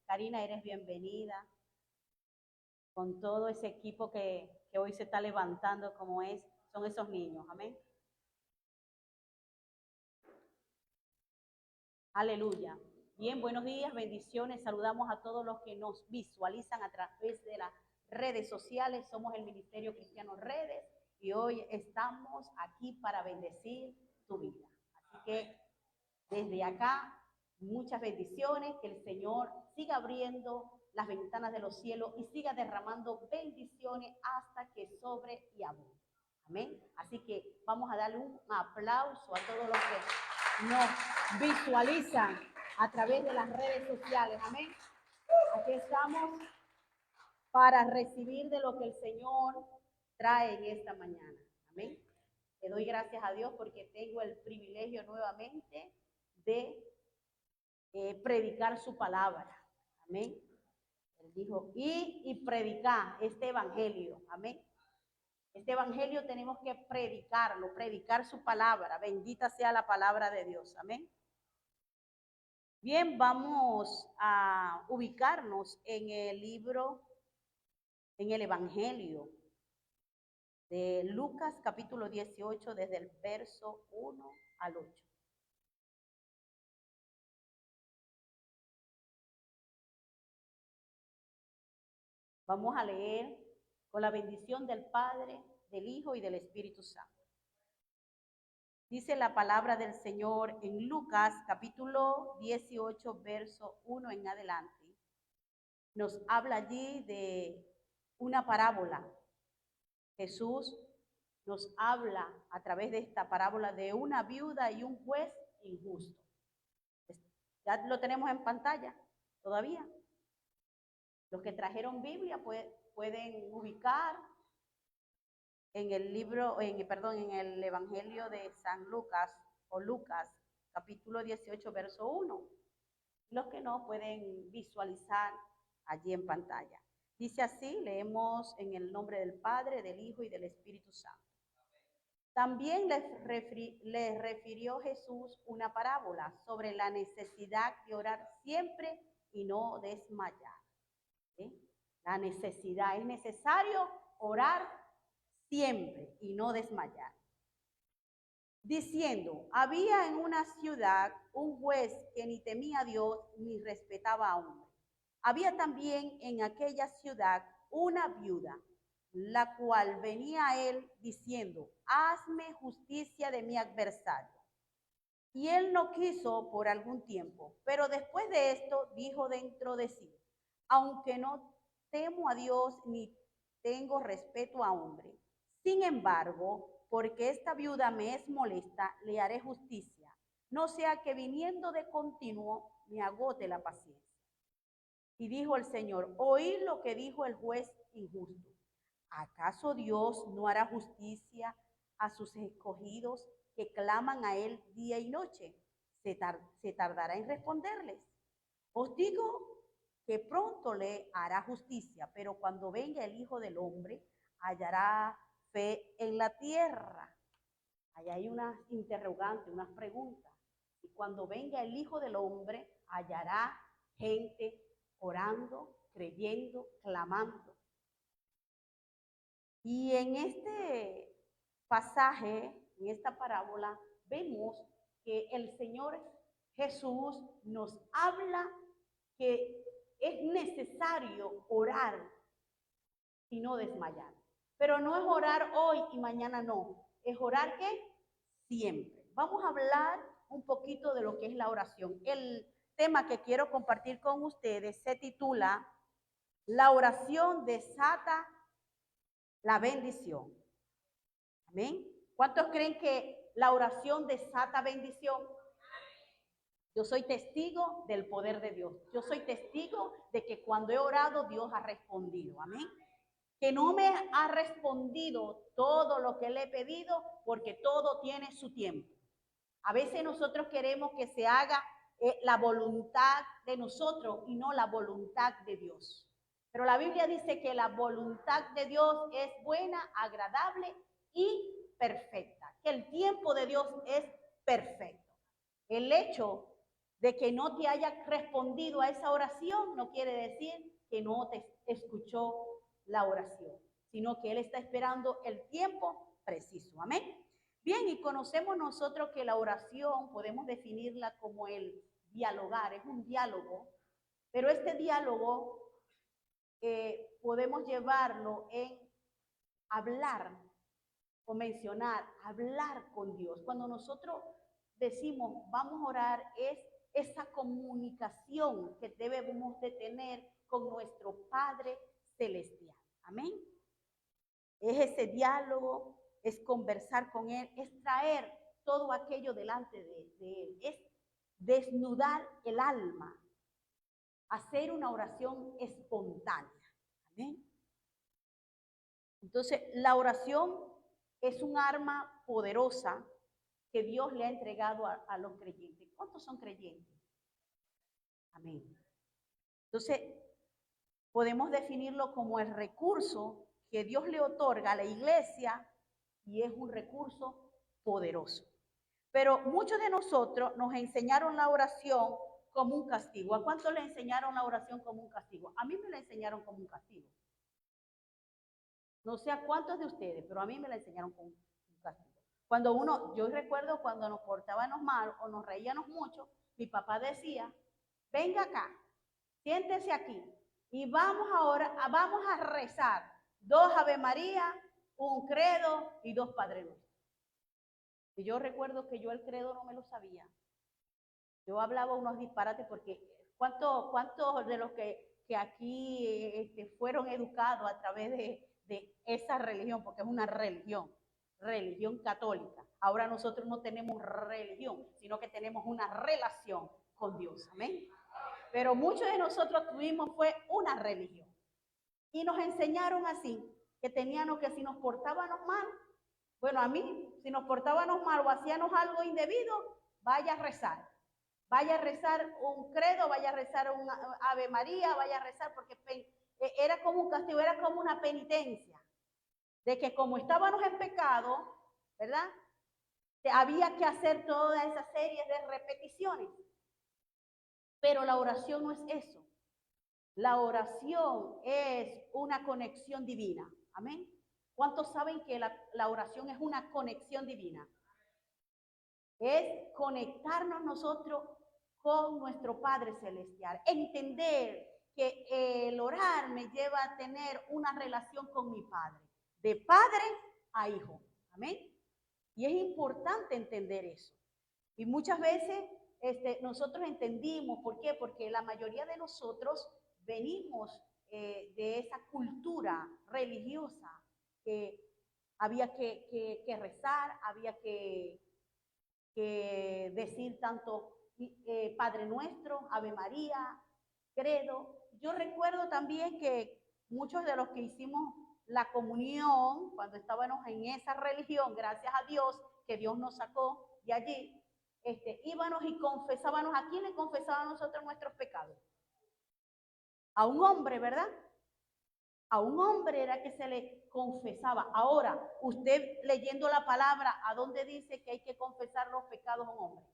Karina, eres bienvenida con todo ese equipo que hoy se está levantando son esos niños. Amén. Aleluya. Bien, buenos días, bendiciones. Saludamos a todos los que nos visualizan a través de las redes sociales. Somos el Ministerio Cristiano Redes y hoy estamos aquí para bendecir tu vida. Así que desde acá, muchas bendiciones, que el Señor siga abriendo las ventanas de los cielos y siga derramando bendiciones hasta que sobre y abunde. Amén. Así que vamos a darle un aplauso a todos los que nos visualizan a través de las redes sociales. Amén. Aquí estamos para recibir de lo que el Señor trae en esta mañana. Amén. Le doy gracias a Dios porque tengo el privilegio nuevamente de predicar su palabra. Amén. Él dijo, y predicar este evangelio. Amén. Este evangelio tenemos que predicarlo, predicar su palabra. Bendita sea la palabra de Dios. Amén. Bien, vamos a ubicarnos en el libro, en el evangelio de Lucas capítulo 18, desde el verso 1 al 8. Vamos a leer con la bendición del Padre, del Hijo y del Espíritu Santo. Dice la palabra del Señor en Lucas capítulo 18, verso 1 en adelante. Nos habla allí de una parábola. Jesús nos habla a través de esta parábola de una viuda y un juez injusto. Ya lo tenemos en pantalla todavía. Los que trajeron Biblia pueden ubicar en el libro, en el Evangelio de San Lucas o Lucas, capítulo 18, verso 1. Los que no pueden visualizar allí en pantalla. Dice así, leemos en el nombre del Padre, del Hijo y del Espíritu Santo. También les refirió Jesús una parábola sobre la necesidad de orar siempre y no desmayar. ¿Sí? La necesidad, es necesario orar siempre y no desmayar. Diciendo, había en una ciudad un juez que ni temía a Dios ni respetaba a hombre. Había también en aquella ciudad una viuda, la cual venía a él diciendo, hazme justicia de mi adversario. Y él no quiso por algún tiempo, pero después de esto dijo dentro de sí, aunque no temo a Dios ni tengo respeto a hombre, sin embargo, porque esta viuda me es molesta, le haré justicia, no sea que viniendo de continuo me agote la paciencia. Y dijo el Señor, oíd lo que dijo el juez injusto. ¿Acaso Dios no hará justicia a sus escogidos que claman a él día y noche? ¿Se tardará en responderles? Os digo que pronto le hará justicia, pero cuando venga el Hijo del Hombre, hallará fe en la tierra. Ahí hay unas interrogantes, unas preguntas. Y cuando venga el Hijo del Hombre, hallará gente orando, creyendo, clamando. Y en este pasaje, en esta parábola, vemos que el Señor Jesús nos habla que es necesario orar y no desmayar. Pero no es orar hoy y mañana no. Es orar ¿qué? Siempre. Vamos a hablar un poquito de lo que es la oración. El tema que quiero compartir con ustedes se titula La oración desata la bendición. Amén. ¿Cuántos creen que la oración desata bendición? Yo soy testigo del poder de Dios. Yo soy testigo de que cuando he orado, Dios ha respondido. Amén. Que no me ha respondido todo lo que le he pedido porque todo tiene su tiempo. A veces nosotros queremos que se haga la voluntad de nosotros y no la voluntad de Dios. Pero la Biblia dice que la voluntad de Dios es buena, agradable y perfecta. Que el tiempo de Dios es perfecto. El hecho De que no te haya respondido a esa oración no quiere decir que no te escuchó la oración, sino que Él está esperando el tiempo preciso. Amén. Bien, y conocemos nosotros que la oración podemos definirla como el dialogar, es un diálogo, pero este diálogo podemos llevarlo en hablar o mencionar, hablar con Dios. Cuando nosotros decimos vamos a orar, es esa comunicación que debemos de tener con nuestro Padre Celestial. Amén. Es ese diálogo, es conversar con Él, es traer todo aquello delante de Él, es desnudar el alma, hacer una oración espontánea. Amén. Entonces, la oración es un arma poderosa que Dios le ha entregado a los creyentes. ¿Cuántos son creyentes? Amén. Entonces, podemos definirlo como el recurso que Dios le otorga a la iglesia y es un recurso poderoso. Pero muchos de nosotros nos enseñaron la oración como un castigo. ¿A cuántos le enseñaron la oración como un castigo? A mí me la enseñaron como un castigo. No sé a cuántos de ustedes, pero a mí me la enseñaron como un castigo. Yo recuerdo cuando nos portábamos mal o nos reíamos mucho, mi papá decía, venga acá, siéntese aquí y vamos a rezar 2 Ave María, un credo y 2 Padre Nuestro. Y yo recuerdo que yo el credo no me lo sabía. Yo hablaba unos disparates porque ¿cuántos de los que aquí fueron educados a través de esa religión? Porque es una religión católica. Ahora nosotros no tenemos religión, sino que tenemos una relación con Dios. Amén. Pero muchos de nosotros tuvimos fue una religión. Y nos enseñaron así, que teníamos que si nos portábamos mal, bueno, a mí, si nos portábamos mal o hacíamos algo indebido, vaya a rezar. Vaya a rezar un credo, vaya a rezar un Ave María, vaya a rezar, porque era como un castigo, era como una penitencia, de que como estábamos en pecado, ¿verdad? Había que hacer toda esa serie de repeticiones. Pero la oración no es eso. La oración es una conexión divina. Amén. ¿Cuántos saben que la oración es una conexión divina? Es conectarnos nosotros con nuestro Padre Celestial. Entender que el orar me lleva a tener una relación con mi Padre. De padre a hijo. Amén. Y es importante entender eso. Y muchas veces nosotros entendimos, ¿por qué? Porque la mayoría de nosotros venimos de esa cultura religiosa que había que rezar, había que decir tanto Padre Nuestro, Ave María, Credo. Yo recuerdo también que muchos de los que hicimos la comunión, cuando estábamos en esa religión, gracias a Dios, que Dios nos sacó de allí, íbamos y confesábamos. ¿A quién le confesábamos nosotros nuestros pecados? A un hombre, ¿verdad? A un hombre era que se le confesaba. Ahora, usted leyendo la palabra, ¿a dónde dice que hay que confesar los pecados a un hombre?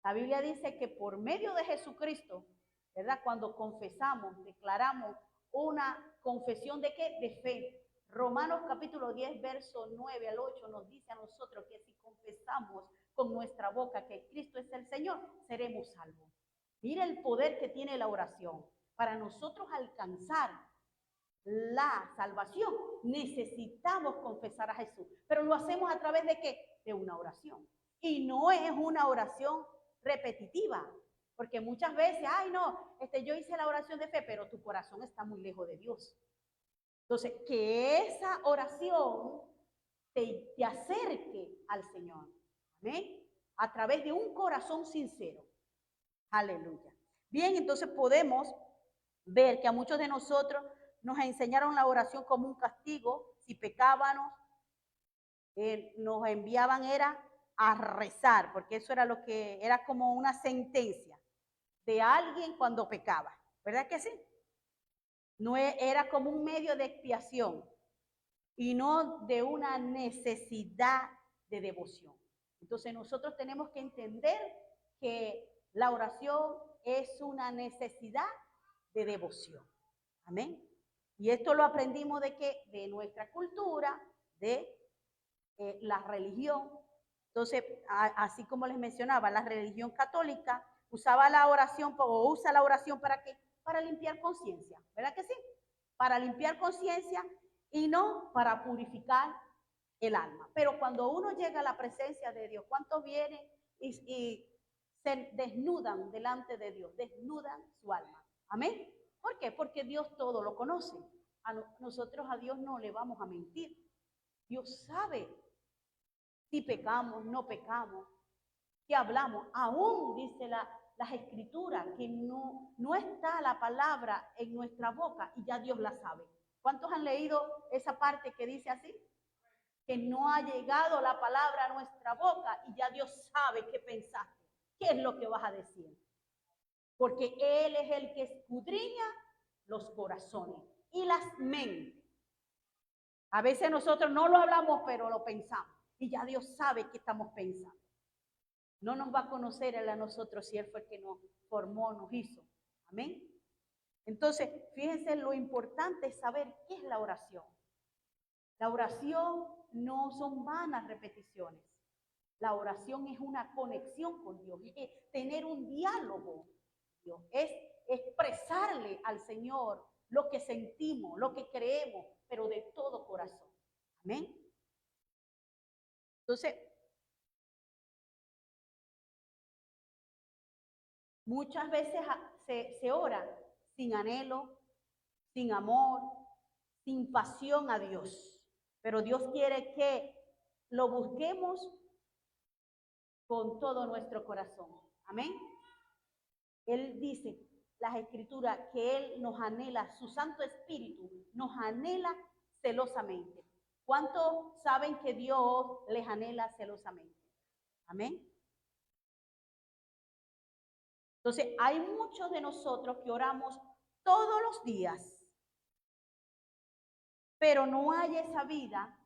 La Biblia dice que por medio de Jesucristo, ¿verdad? Cuando confesamos, declaramos una confesión de ¿qué? De fe. Romanos capítulo 10, verso 9 al 8 nos dice a nosotros que si confesamos con nuestra boca que Cristo es el Señor, seremos salvos. Mira el poder que tiene la oración. Para nosotros alcanzar la salvación, necesitamos confesar a Jesús. Pero lo hacemos a través de ¿qué? De una oración. Y no es una oración repetitiva, porque muchas veces, ay no, yo hice la oración de fe, pero tu corazón está muy lejos de Dios. Entonces, que esa oración te acerque al Señor. Amén. A través de un corazón sincero. Aleluya. Bien, entonces podemos ver que a muchos de nosotros nos enseñaron la oración como un castigo. Si pecábamos, nos enviaban era a rezar, porque eso era lo que era como una sentencia de alguien cuando pecaba, ¿verdad que sí? No era como un medio de expiación y no de una necesidad de devoción. Entonces nosotros tenemos que entender que La oración es una necesidad de devoción. Amén. Y esto lo aprendimos de qué? De nuestra cultura, de la religión. Entonces, así como les mencionaba, la religión católica usaba la oración o usa la oración ¿para qué? Para limpiar conciencia, ¿verdad que sí? Para limpiar conciencia y no para purificar el alma. Pero cuando uno llega a la presencia de Dios, ¿cuántos vienen y se desnudan delante de Dios? Desnudan su alma. Amén. ¿Por qué? Porque Dios todo lo conoce. Nosotros a Dios no le vamos a mentir. Dios sabe si pecamos, no pecamos, que hablamos. Aún dice las escrituras que no está la palabra en nuestra boca y ya Dios la sabe. ¿Cuántos han leído esa parte que dice así? Que no ha llegado la palabra a nuestra boca y ya Dios sabe qué pensaste, qué es lo que vas a decir. Porque Él es el que escudriña los corazones y las mentes. A veces nosotros no lo hablamos, pero lo pensamos. Y ya Dios sabe qué estamos pensando. No nos va a conocer Él a nosotros si Él fue el que nos formó, nos hizo. Amén. Entonces, fíjense, lo importante es saber qué es la oración. La oración no son vanas repeticiones. La oración es una conexión con Dios, es tener un diálogo con Dios, es expresarle al Señor lo que sentimos, lo que creemos, pero de todo corazón. Amén. Entonces, muchas veces se ora sin anhelo, sin amor, sin pasión a Dios. Pero Dios quiere que lo busquemos con todo nuestro corazón. Amén. Él dice, las escrituras, que Él nos anhela, su Santo Espíritu nos anhela celosamente. ¿Cuántos saben que Dios les anhela celosamente? Amén. Entonces, hay muchos de nosotros que oramos todos los días, pero no hay esa vida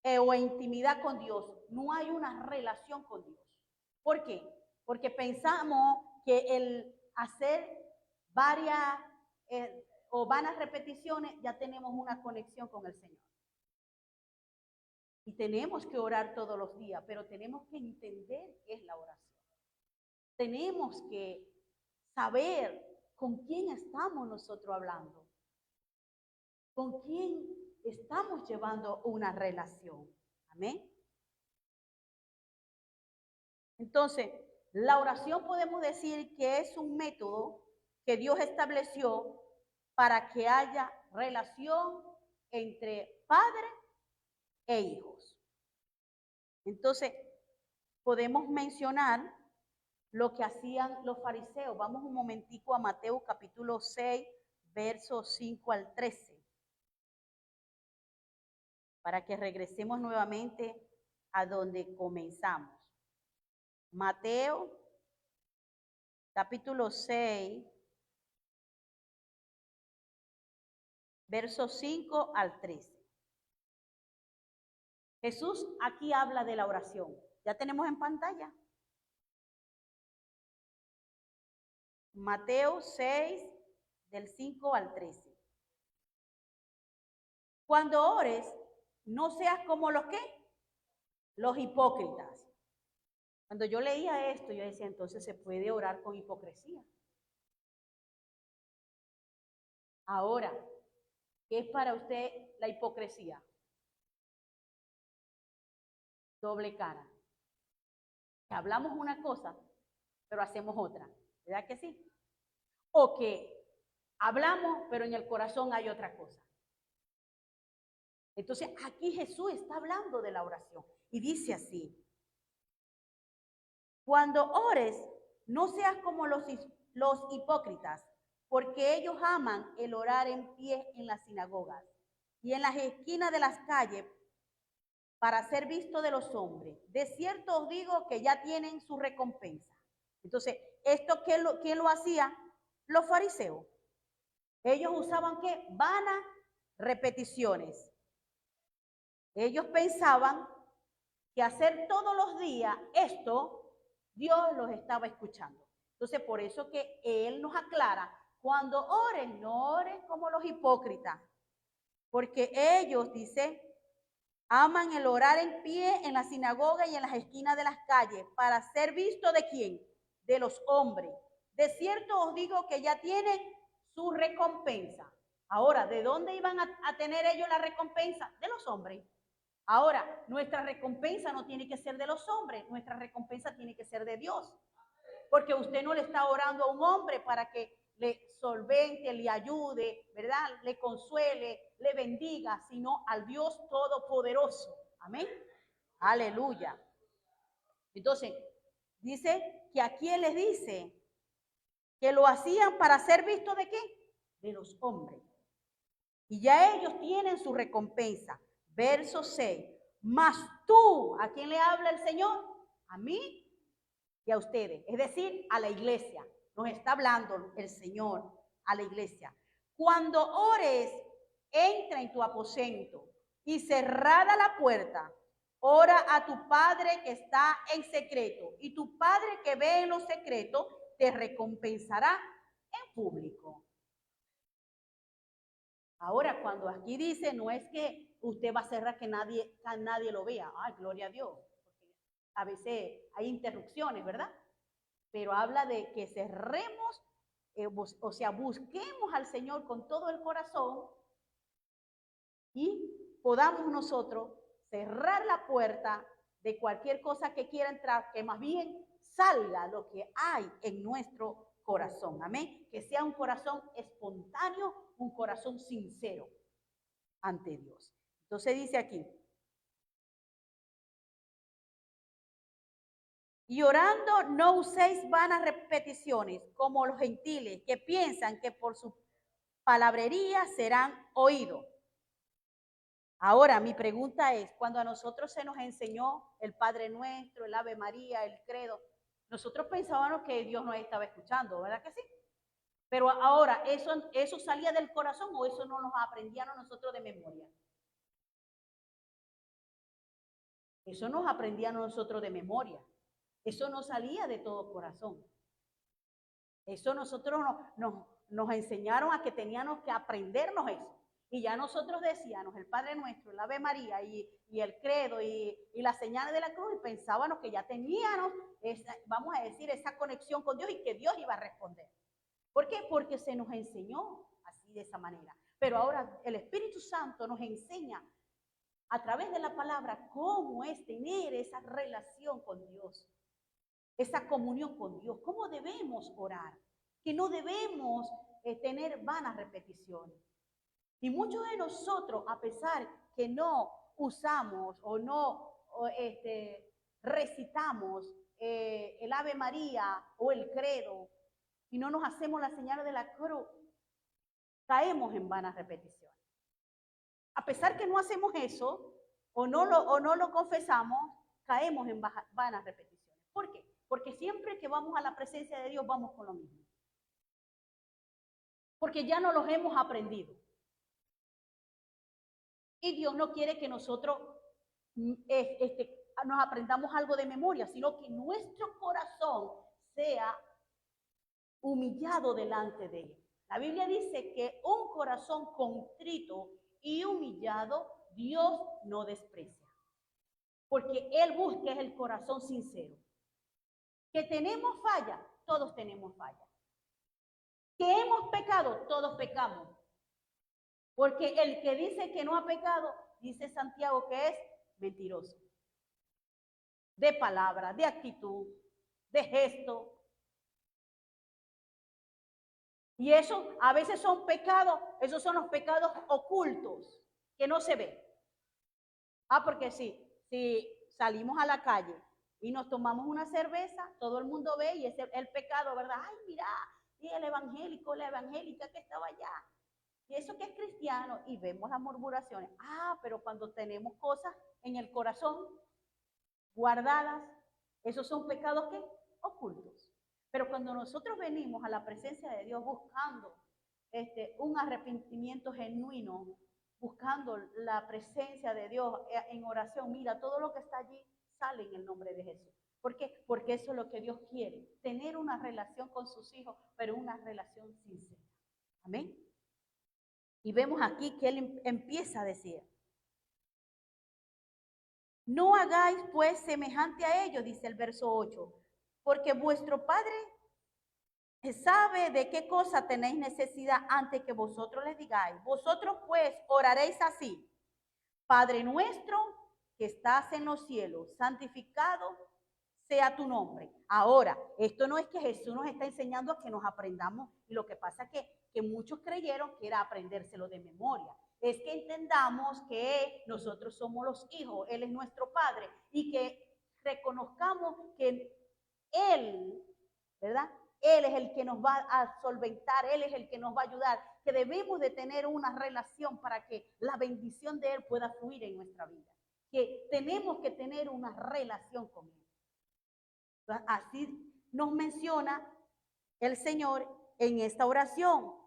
o intimidad con Dios, no hay una relación con Dios. ¿Por qué? Porque pensamos que el hacer varias o vanas repeticiones ya tenemos una conexión con el Señor. Y tenemos que orar todos los días, pero tenemos que entender qué es la oración. Tenemos que saber con quién estamos nosotros hablando, con quién estamos llevando una relación. Amén. Entonces, la oración podemos decir que es un método que Dios estableció para que haya relación entre padre e hijos. Entonces, podemos mencionar lo que hacían los fariseos. Vamos un momentico a Mateo capítulo 6, versos 5 al 13, para que regresemos nuevamente a donde comenzamos. Mateo capítulo 6, versos 5 al 13. Jesús aquí habla de la oración. ¿Ya tenemos en pantalla? Mateo 6, del 5 al 13. Cuando ores, no seas como los ¿qué? Los hipócritas. Cuando yo leía esto, yo decía, entonces se puede orar con hipocresía. Ahora, ¿qué es para usted la hipocresía? Doble cara. Que hablamos una cosa, pero hacemos otra. ¿Verdad que sí? O que hablamos, pero en el corazón hay otra cosa. Entonces, aquí Jesús está hablando de la oración y dice así: cuando ores, no seas como los hipócritas, porque ellos aman el orar en pie en las sinagogas y en las esquinas de las calles para ser visto de los hombres. De cierto os digo que ya tienen su recompensa. Entonces, ¿esto quién lo hacía? Los fariseos. Ellos usaban ¿qué? Vanas repeticiones. Ellos pensaban que hacer todos los días esto, Dios los estaba escuchando. Entonces, por eso que Él nos aclara, cuando oren, no oren como los hipócritas, porque ellos, dice, aman el orar en pie en la sinagoga y en las esquinas de las calles, para ser visto ¿de quién? De los hombres. De cierto os digo que ya tienen su recompensa. Ahora, ¿de dónde iban a tener ellos la recompensa? De los hombres. Ahora, nuestra recompensa no tiene que ser de los hombres, nuestra recompensa tiene que ser de Dios. Porque usted no le está orando a un hombre para que le solvente, le ayude, ¿verdad? Le consuele, le bendiga, sino al Dios Todopoderoso. Amén. Aleluya. Entonces, dice que aquí Él les dice que lo hacían para ser visto ¿de qué? De los hombres. Y ya ellos tienen su recompensa. Verso 6. Mas tú, ¿a quién le habla el Señor? A mí y a ustedes, es decir, a la iglesia. Nos está hablando el Señor a la iglesia. Cuando ores, entra en tu aposento y cerrada la puerta, ora a tu Padre que está en secreto, y tu Padre que ve en lo secreto te recompensará en público. Ahora, cuando aquí dice, no es que usted va a cerrar que nadie lo vea. Ay, gloria a Dios. Porque a veces hay interrupciones, ¿verdad? Pero habla de que cerremos, o sea, busquemos al Señor con todo el corazón y podamos nosotros cerrar la puerta de cualquier cosa que quiera entrar, que más bien salga lo que hay en nuestro corazón. Amén. Que sea un corazón espontáneo, un corazón sincero ante Dios. Entonces dice aquí, y orando no uséis vanas repeticiones como los gentiles que piensan que por su palabrería serán oídos. Ahora, mi pregunta es, cuando a nosotros se nos enseñó el Padre Nuestro, el Ave María, el Credo, nosotros pensábamos que Dios nos estaba escuchando, ¿verdad que sí? Pero ahora, ¿eso salía del corazón o eso no nos aprendíamos nosotros de memoria? Eso nos aprendíamos nosotros de memoria. Eso no salía de todo corazón. Eso nosotros nos enseñaron a que teníamos que aprendernos eso. Y ya nosotros decíamos el Padre Nuestro, el Ave María y el Credo y las señales de la cruz, y pensábamos que ya teníamos, vamos a decir, esa conexión con Dios y que Dios iba a responder. ¿Por qué? Porque se nos enseñó así, de esa manera. Pero ahora el Espíritu Santo nos enseña a través de la palabra cómo es tener esa relación con Dios, esa comunión con Dios, cómo debemos orar, que no debemos tener vanas repeticiones. Y muchos de nosotros, a pesar que no usamos o no recitamos el Ave María o el Credo y no nos hacemos la señal de la cruz, caemos en vanas repeticiones. A pesar que no hacemos eso o no lo confesamos, caemos en vanas repeticiones. ¿Por qué? Porque siempre que vamos a la presencia de Dios vamos con lo mismo. Porque ya no los hemos aprendido. Y Dios no quiere que nosotros nos aprendamos algo de memoria, sino que nuestro corazón sea humillado delante de Él. La Biblia dice que un corazón contrito y humillado Dios no desprecia. Porque Él busca el corazón sincero. Que tenemos falla, todos tenemos falla. Que hemos pecado, todos pecamos. Porque el que dice que no ha pecado, dice Santiago que es mentiroso. De palabra, de actitud, de gesto. Y eso a veces son pecados, esos son los pecados ocultos, que no se ven. Porque si salimos a la calle y nos tomamos una cerveza, todo el mundo ve y es el pecado, ¿verdad? Ay, mira, y el evangélico, la evangélica que estaba allá. Y eso que es cristiano, y vemos las murmuraciones. Pero cuando tenemos cosas en el corazón guardadas, esos son pecados ¿qué? Ocultos. Pero cuando nosotros venimos a la presencia de Dios buscando un arrepentimiento genuino, buscando la presencia de Dios en oración, mira, todo lo que está allí sale en el nombre de Jesús. ¿Por qué? Porque eso es lo que Dios quiere, tener una relación con sus hijos, pero una relación sincera. Amén. Y vemos aquí que él empieza a decir, no hagáis pues semejante a ellos, dice el verso 8, porque vuestro Padre sabe de qué cosa tenéis necesidad antes que vosotros les digáis. Vosotros pues oraréis así, Padre nuestro que estás en los cielos, santificado sea tu nombre. Ahora, esto no es que Jesús nos está enseñando a que nos aprendamos, y lo que pasa es que muchos creyeron que era aprendérselo de memoria. Es que entendamos que nosotros somos los hijos, Él es nuestro Padre, y que reconozcamos que Él, ¿verdad? Él es el que nos va a solventar, Él es el que nos va a ayudar, que debemos de tener una relación para que la bendición de Él pueda fluir en nuestra vida, que tenemos que tener una relación con Él. Así nos menciona el Señor en esta oración.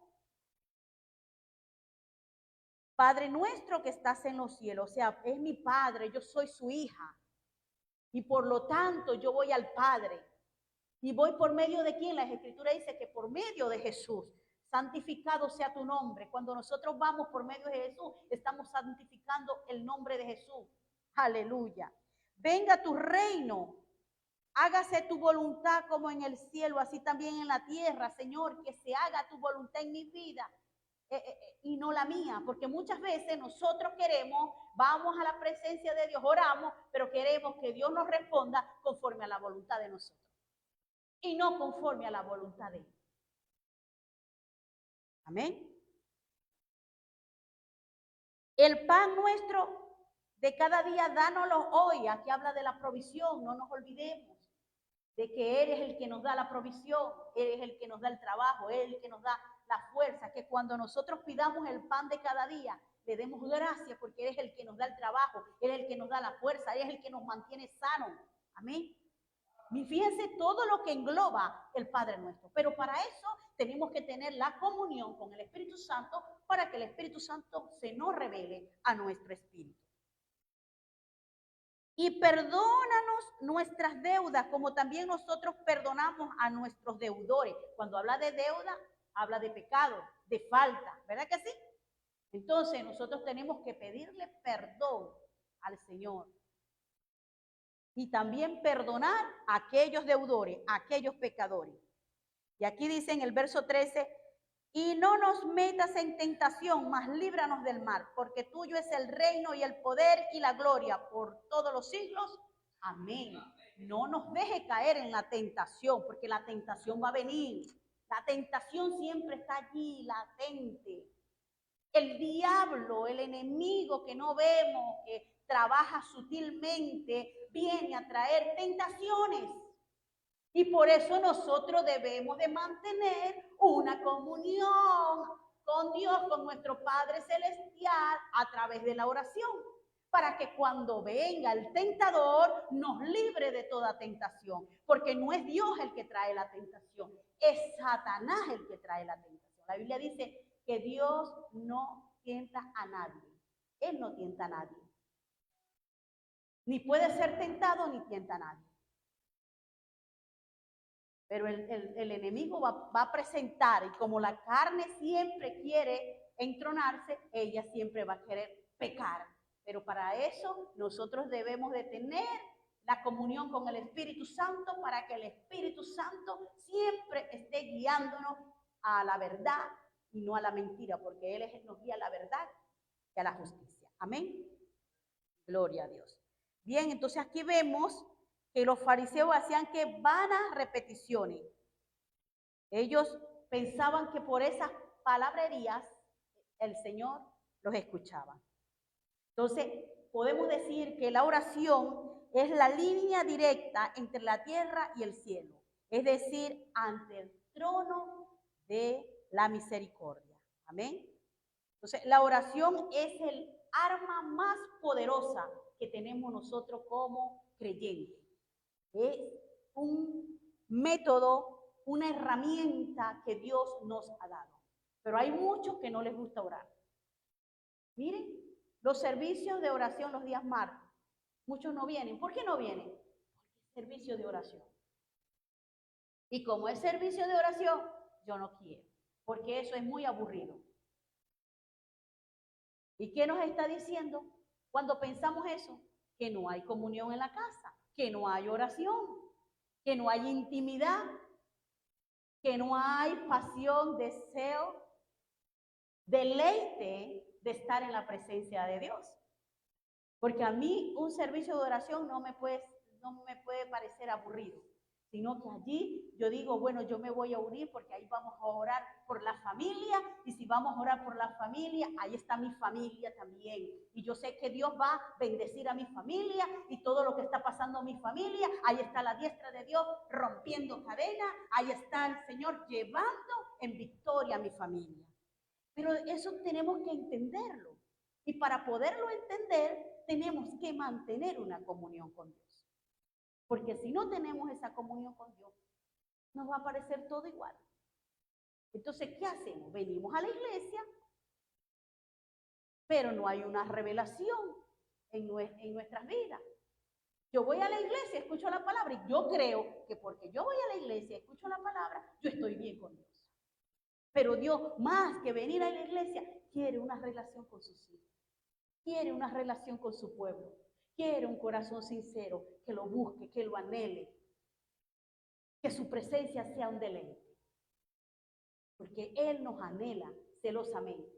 Padre nuestro que estás en los cielos, o sea, es mi Padre, yo soy su hija, y por lo tanto yo voy al Padre. ¿Y voy por medio de quién? La Escritura dice que por medio de Jesús. Santificado sea tu nombre. Cuando nosotros vamos por medio de Jesús, estamos santificando el nombre de Jesús. Aleluya. Venga tu reino. Hágase tu voluntad como en el cielo, así también en la tierra. Señor, que se haga tu voluntad en mi vida y no la mía. Porque muchas veces nosotros queremos, vamos a la presencia de Dios, oramos, pero queremos que Dios nos responda conforme a la voluntad de nosotros y no conforme a la voluntad de Él. Amén. El pan nuestro de cada día, dánoslo hoy. Aquí habla de la provisión, no nos olvidemos de que Él es el que nos da la provisión, Él es el que nos da el trabajo, Él es el que nos da la fuerza, que cuando nosotros pidamos el pan de cada día, le demos gracias porque Él es el que nos da el trabajo, Él es el que nos da la fuerza, Él es el que nos mantiene sanos. Amén. Fíjense todo lo que engloba el Padre nuestro. Pero para eso tenemos que tener la comunión con el Espíritu Santo para que el Espíritu Santo se nos revele a nuestro espíritu. Y perdónanos nuestras deudas, como también nosotros perdonamos a nuestros deudores. Cuando habla de deuda, habla de pecado, de falta, ¿verdad que sí? Entonces nosotros tenemos que pedirle perdón al Señor. Y también perdonar a aquellos deudores, a aquellos pecadores. Y aquí dice en el verso 13, y no nos metas en tentación, mas líbranos del mal, porque tuyo es el reino y el poder y la gloria por todos los siglos. Amén. No nos deje caer en la tentación, porque la tentación va a venir. La tentación siempre está allí, latente. El diablo, el enemigo que no vemos, que trabaja sutilmente, viene a traer tentaciones. Y por eso nosotros debemos de mantener una comunión con Dios, con nuestro Padre Celestial, a través de la oración, para que cuando venga el tentador nos libre de toda tentación, porque no es Dios el que trae la tentación, es Satanás el que trae la tentación. La Biblia dice que Dios no tienta a nadie, Él no tienta a nadie, ni puede ser tentado ni tienta a nadie. Pero el enemigo va a presentar, y como la carne siempre quiere entronarse, ella siempre va a querer pecar. Pero para eso nosotros debemos de tener la comunión con el Espíritu Santo, para que el Espíritu Santo siempre esté guiándonos a la verdad y no a la mentira, porque Él nos guía a la verdad y a la justicia. Amén. Gloria a Dios. Bien, entonces aquí vemos que los fariseos hacían que vanas repeticiones. Ellos pensaban que por esas palabrerías el Señor los escuchaba. Entonces, podemos decir que la oración es la línea directa entre la tierra y el cielo, es decir, ante el trono de la misericordia. Amén. Entonces, la oración es el arma más poderosa que tenemos nosotros como creyentes. Es un método, una herramienta que Dios nos ha dado. Pero hay muchos que no les gusta orar. Miren, los servicios de oración los días martes, muchos no vienen. ¿Por qué no vienen? Porque servicio de oración. Y como es servicio de oración, yo no quiero, porque eso es muy aburrido. ¿Y qué nos está diciendo cuando pensamos eso? Que no hay comunión en la casa, que no hay oración, que no hay intimidad, que no hay pasión, deseo, deleite de estar en la presencia de Dios. Porque a mí un servicio de oración no me puede parecer aburrido, sino que allí yo digo, bueno, yo me voy a unir porque ahí vamos a orar por la familia, y si vamos a orar por la familia, ahí está mi familia también. Y yo sé que Dios va a bendecir a mi familia y todo lo que está pasando en mi familia, ahí está la diestra de Dios rompiendo cadenas, ahí está el Señor llevando en victoria a mi familia. Pero eso tenemos que entenderlo. Y para poderlo entender, tenemos que mantener una comunión con Dios. Porque si no tenemos esa comunión con Dios, nos va a parecer todo igual. Entonces, ¿qué hacemos? Venimos a la iglesia, pero no hay una revelación en nuestras vidas. Yo voy a la iglesia, escucho la palabra, y yo creo que porque yo voy a la iglesia, escucho la palabra, yo estoy bien con Dios. Pero Dios, más que venir a la iglesia, quiere una relación con sus hijos. Quiere una relación con su pueblo. Quiere un corazón sincero que lo busque, que lo anhele. Que su presencia sea un deleite. Porque Él nos anhela celosamente.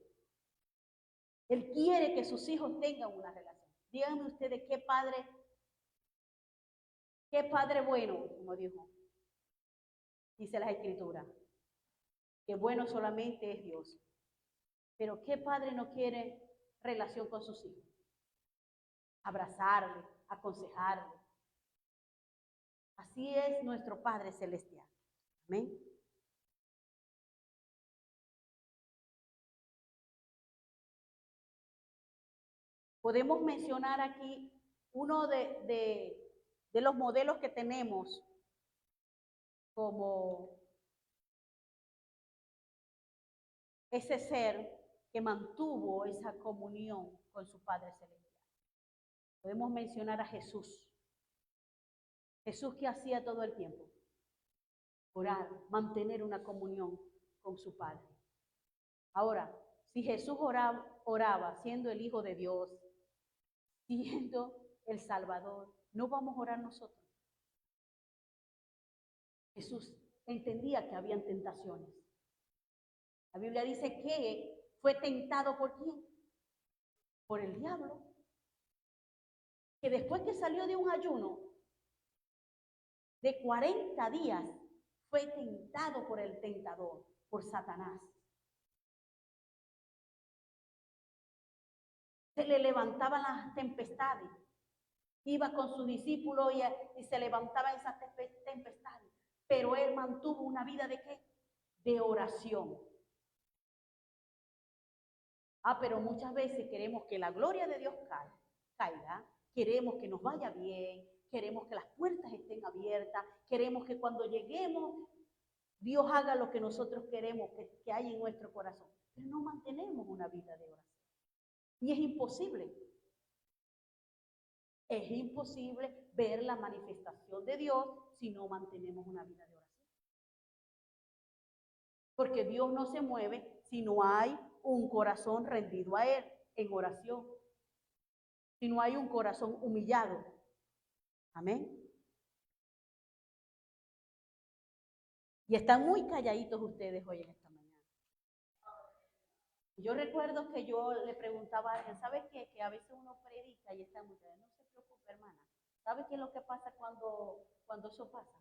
Él quiere que sus hijos tengan una relación. Díganme ustedes qué padre bueno, como dice las Escrituras. Que bueno solamente es Dios. Pero qué padre no quiere relación con sus hijos. Abrazarle, aconsejarle. Así es nuestro Padre Celestial. Amén. Podemos mencionar aquí uno de los modelos que tenemos como ese ser que mantuvo esa comunión con su Padre Celestial. Podemos mencionar a Jesús. Jesús, ¿qué hacía todo el tiempo? Orar, mantener una comunión con su Padre. Ahora, si Jesús oraba siendo el Hijo de Dios, siendo el Salvador, ¿no vamos a orar nosotros? Jesús entendía que habían tentaciones. La Biblia dice que fue tentado ¿por quién? Por el diablo. Que después que salió de un ayuno de 40 días, fue tentado por el tentador, por Satanás. Se le levantaban las tempestades. Iba con sus discípulos y se levantaban esas tempestades. Pero él mantuvo una vida ¿de qué? De oración. Pero muchas veces queremos que la gloria de Dios caiga, queremos que nos vaya bien, queremos que las puertas estén abiertas, queremos que cuando lleguemos Dios haga lo que nosotros queremos que hay en nuestro corazón. Pero no mantenemos una vida de oración. Y es imposible. Es imposible ver la manifestación de Dios si no mantenemos una vida de oración. Porque Dios no se mueve si no hay un corazón rendido a Él en oración. Si no hay un corazón humillado. Amén. Y están muy calladitos ustedes hoy en esta mañana. Yo recuerdo que yo le preguntaba a alguien, ¿sabes qué? Que a veces uno predica y está muy callado. No se preocupe, hermana. ¿Sabe qué es lo que pasa cuando eso pasa?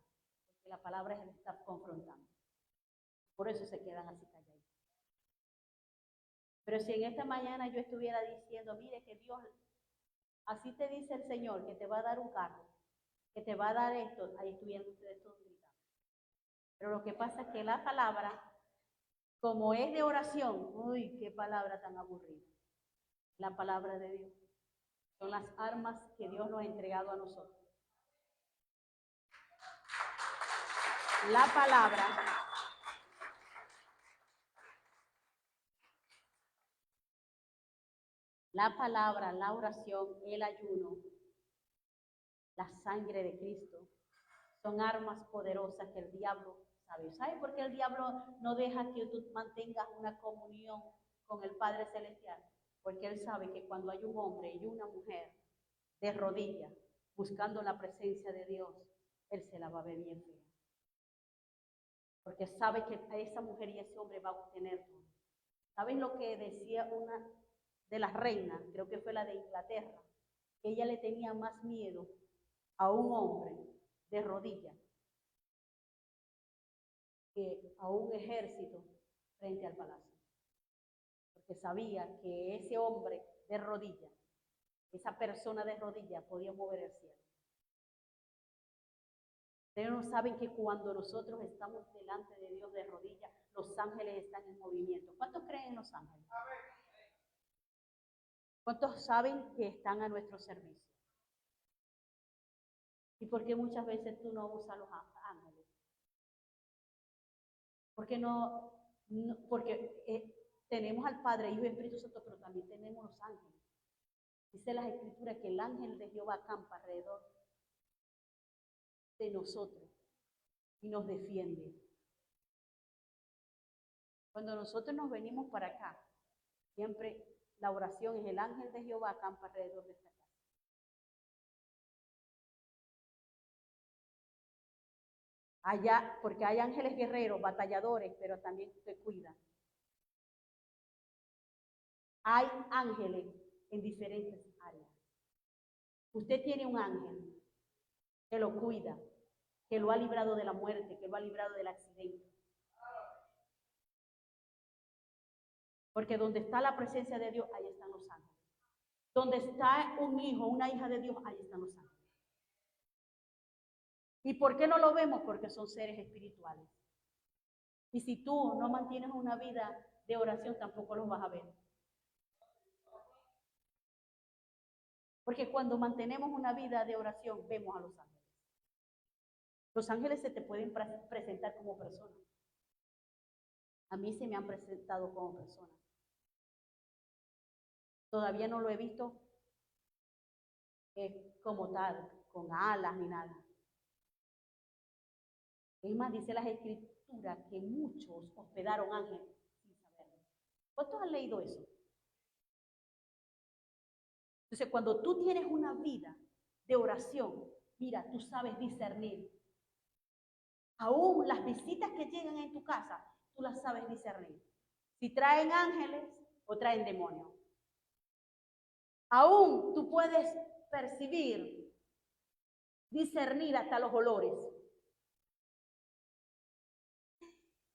Porque la palabra es el estar confrontando. Por eso se quedan así calladitos. Pero si en esta mañana yo estuviera diciendo, mire que Dios, así te dice el Señor, que te va a dar un carro, que te va a dar esto, ahí estuvieran ustedes todos gritando. Pero lo que pasa es que la palabra, como es de oración, uy, qué palabra tan aburrida. La palabra de Dios. Son las armas que Dios nos ha entregado a nosotros. La palabra. La palabra, la oración, el ayuno, la sangre de Cristo Son armas poderosas que el diablo sabe. ¿Sabe por qué el diablo no deja que tú mantengas una comunión con el Padre Celestial? Porque él sabe que cuando hay un hombre y una mujer de rodillas buscando la presencia de Dios, él se la va a ver bien fea. Porque sabe que a esa mujer y ese hombre va a obtener todo. ¿Saben lo que decía una de las reinas? Creo que fue la de Inglaterra. Que ella le tenía más miedo a un hombre de rodillas que a un ejército frente al palacio. Porque sabía que ese hombre de rodillas, esa persona de rodillas, podía mover el cielo. Ustedes no saben que cuando nosotros estamos delante de Dios de rodillas, los ángeles están en movimiento. ¿Cuántos creen en los ángeles? ¿Cuántos saben que están a nuestro servicio? ¿Y por qué muchas veces tú no usas los ángeles? Porque porque tenemos al Padre, Hijo y Espíritu Santo, pero también tenemos los ángeles. Dice las Escrituras que el ángel de Jehová acampa alrededor de nosotros y nos defiende. Cuando nosotros nos venimos para acá, siempre la oración es: el ángel de Jehová acampa alrededor de esta casa. Allá, porque hay ángeles guerreros, batalladores, pero también te cuidan. Hay ángeles en diferentes áreas. Usted tiene un ángel que lo cuida, que lo ha librado de la muerte, que lo ha librado del accidente. Porque donde está la presencia de Dios, ahí están los ángeles. Donde está un hijo, una hija de Dios, ahí están los ángeles. ¿Y por qué no lo vemos? Porque son seres espirituales. Y si tú no mantienes una vida de oración, tampoco los vas a ver. Porque cuando mantenemos una vida de oración, vemos a los ángeles. Los ángeles se te pueden presentar como personas. A mí se me han presentado como personas. Todavía no lo he visto como tal, con alas ni nada. Es más, dice las Escrituras que muchos hospedaron ángeles sin saberlo. ¿Cuántos han leído eso? Entonces, cuando tú tienes una vida de oración, mira, tú sabes discernir. Aún las visitas que llegan en tu casa, tú las sabes discernir. Si traen ángeles o traen demonios. Aún tú puedes percibir, discernir hasta los olores.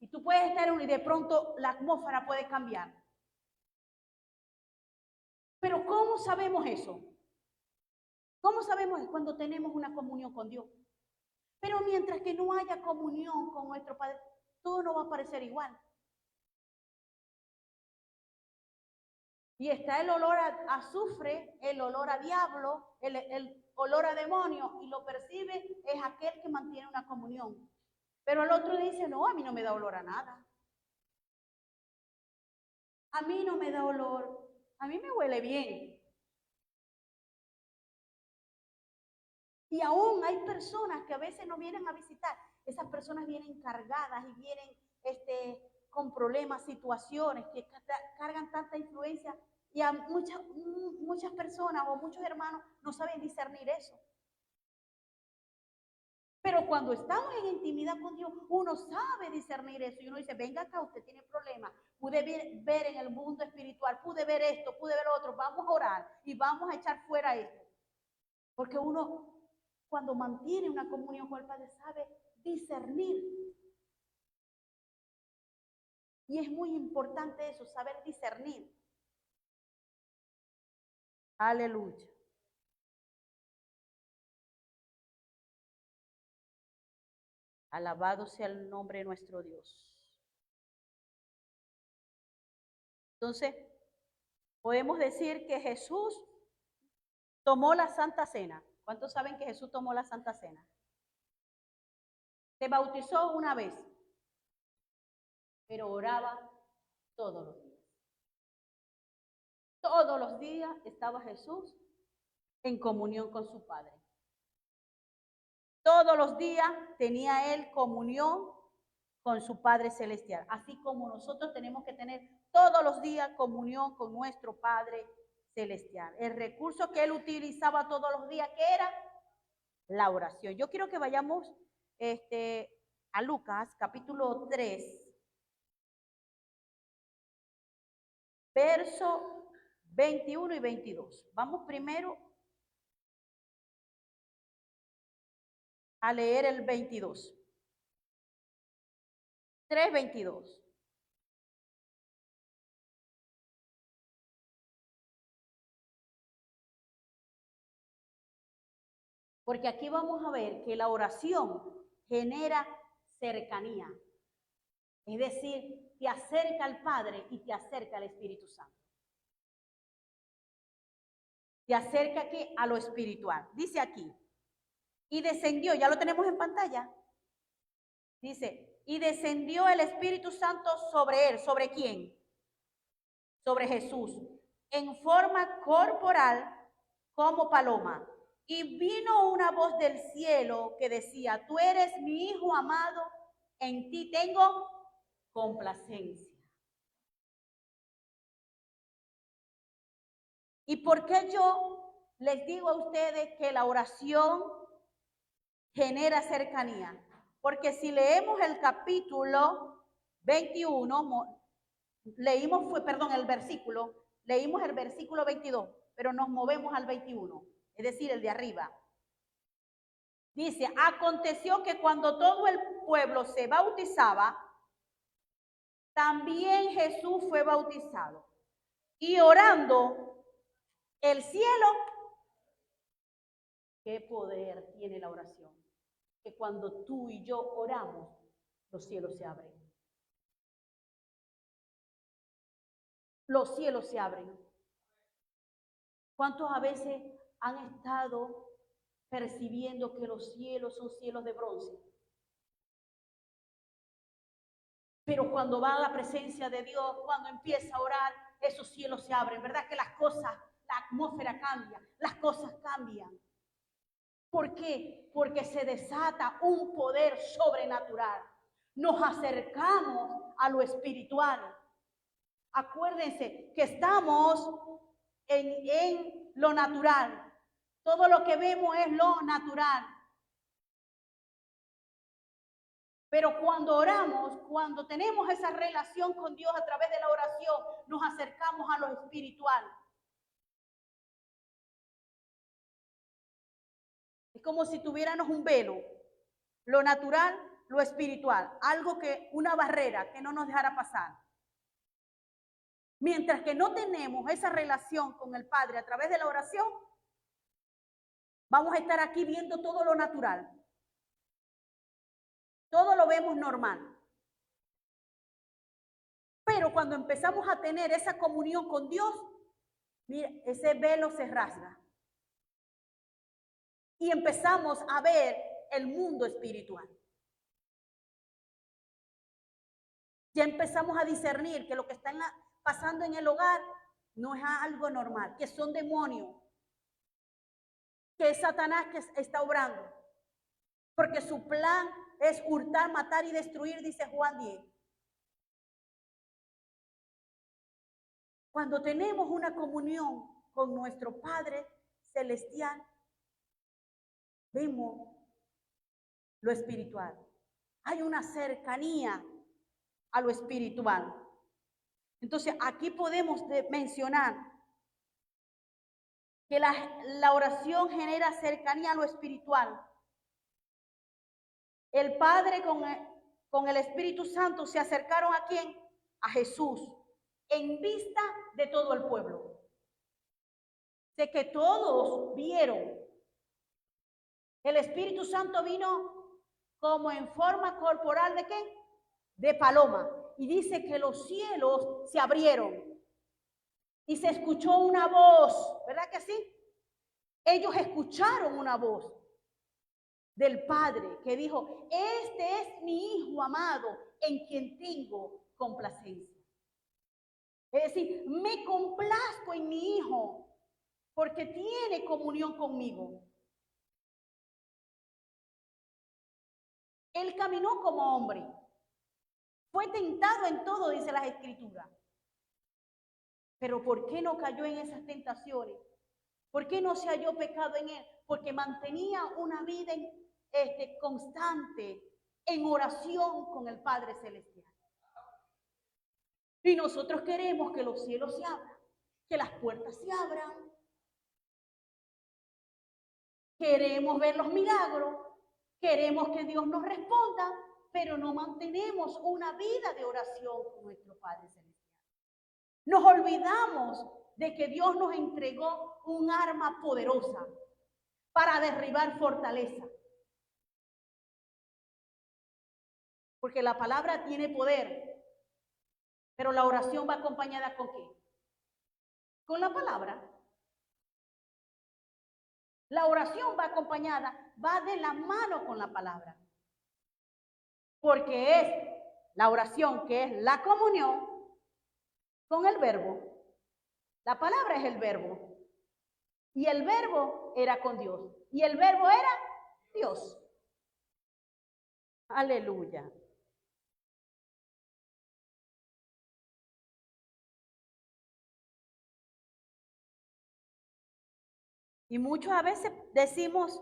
Y tú puedes estar y de pronto la atmósfera puede cambiar. Pero ¿cómo sabemos eso? ¿Cómo sabemos? Cuando tenemos una comunión con Dios. Pero mientras que no haya comunión con nuestro Padre, todo no va a parecer igual. Y está el olor a azufre, el olor a diablo, el olor a demonio, y lo percibe es aquel que mantiene una comunión. Pero el otro dice: no, a mí no me da olor a nada. A mí no me da olor, a mí me huele bien. Y aún hay personas que a veces no vienen a visitar. Esas personas vienen cargadas y vienen con problemas, situaciones que cargan tanta influencia. Y a muchas personas o muchos hermanos no saben discernir eso. Pero cuando estamos en intimidad con Dios, uno sabe discernir eso. Y uno dice: venga acá, usted tiene problemas. Pude ver en el mundo espiritual, pude ver esto, pude ver otro. Vamos a orar y vamos a echar fuera esto. Porque uno, cuando mantiene una comunión con el Padre, sabe discernir. Y es muy importante eso, saber discernir. Aleluya. Alabado sea el nombre de nuestro Dios. Entonces, podemos decir que Jesús tomó la Santa Cena. ¿Cuántos saben que Jesús tomó la Santa Cena? Se bautizó una vez, pero oraba todos los días. Todos los días estaba Jesús en comunión con su Padre. todos los días tenía él comunión con su Padre Celestial, así como nosotros tenemos que tener todos los días comunión con nuestro Padre Celestial. El recurso que él utilizaba todos los días, ¿qué era? La oración. Yo quiero que vayamos a Lucas, capítulo 3, verso 21 y 22. Vamos primero a leer el 22. 3:22. Porque aquí vamos a ver que la oración genera cercanía. Es decir, te acerca al Padre y te acerca al Espíritu Santo. Te acerca aquí a lo espiritual. Dice aquí, y descendió, ya lo tenemos en pantalla. Dice, y descendió el Espíritu Santo sobre él. ¿Sobre quién? Sobre Jesús. En forma corporal como paloma. Y vino una voz del cielo que decía, tú eres mi Hijo amado, en ti tengo complacencia. ¿Y por qué yo les digo a ustedes que la oración genera cercanía? Porque si leemos el capítulo 21, leímos el versículo 22, pero nos movemos al 21, es decir, el de arriba. Dice, aconteció que cuando todo el pueblo se bautizaba, también Jesús fue bautizado. Y orando, el cielo, ¿qué poder tiene la oración? Que cuando tú y yo oramos, los cielos se abren. Los cielos se abren. ¿Cuántos a veces han estado percibiendo que los cielos son cielos de bronce? Pero cuando va a la presencia de Dios, cuando empieza a orar, esos cielos se abren, ¿verdad? Que las cosas, la atmósfera cambia, las cosas cambian. ¿Por qué? Porque se desata un poder sobrenatural. Nos acercamos a lo espiritual. Acuérdense que estamos en lo natural. Todo lo que vemos es lo natural. Pero cuando oramos, cuando tenemos esa relación con Dios a través de la oración, nos acercamos a lo espiritual. Es como si tuviéramos un velo, lo natural, lo espiritual, algo que, una barrera que no nos dejara pasar. Mientras que no tenemos esa relación con el Padre a través de la oración, vamos a estar aquí viendo todo lo natural. Todo lo vemos normal. Pero cuando empezamos a tener esa comunión con Dios, mira, ese velo se rasga. Y empezamos a ver el mundo espiritual. Ya empezamos a discernir que lo que está pasando en el hogar no es algo normal, que son demonios, que es Satanás que está obrando. Porque su plan es hurtar, matar y destruir, dice Juan 10. Cuando tenemos una comunión con nuestro Padre Celestial, vemos lo espiritual. Hay una cercanía a lo espiritual. Entonces, aquí podemos mencionar que la oración genera cercanía a lo espiritual. El Padre con el Espíritu Santo se acercaron ¿a quién? A Jesús, en vista de todo el pueblo. De que todos vieron. El Espíritu Santo vino como en forma corporal ¿de qué? De paloma. Y dice que los cielos se abrieron. Y se escuchó una voz, ¿verdad que sí? Ellos escucharon una voz del Padre que dijo, este es mi Hijo amado en quien tengo complacencia. Es decir, me complazco en mi Hijo porque tiene comunión conmigo. Él caminó como hombre. Fue tentado en todo, dice las Escrituras. Pero ¿por qué no cayó en esas tentaciones? ¿Por qué no se halló pecado en él? Porque mantenía una vida constante en oración con el Padre Celestial. Y nosotros queremos que los cielos se abran, que las puertas se abran. Queremos ver los milagros, queremos que Dios nos responda, pero no mantenemos una vida de oración con nuestro Padre Celestial. Nos olvidamos de que Dios nos entregó un arma poderosa para derribar fortaleza. Porque la palabra tiene poder, pero la oración va acompañada ¿con qué? Con la palabra. La oración va acompañada, va de la mano con la palabra. Porque es la oración que es la comunión con el verbo. La palabra es el verbo. Y el verbo era con Dios. Y el verbo era Dios. Aleluya. Y muchas a veces decimos,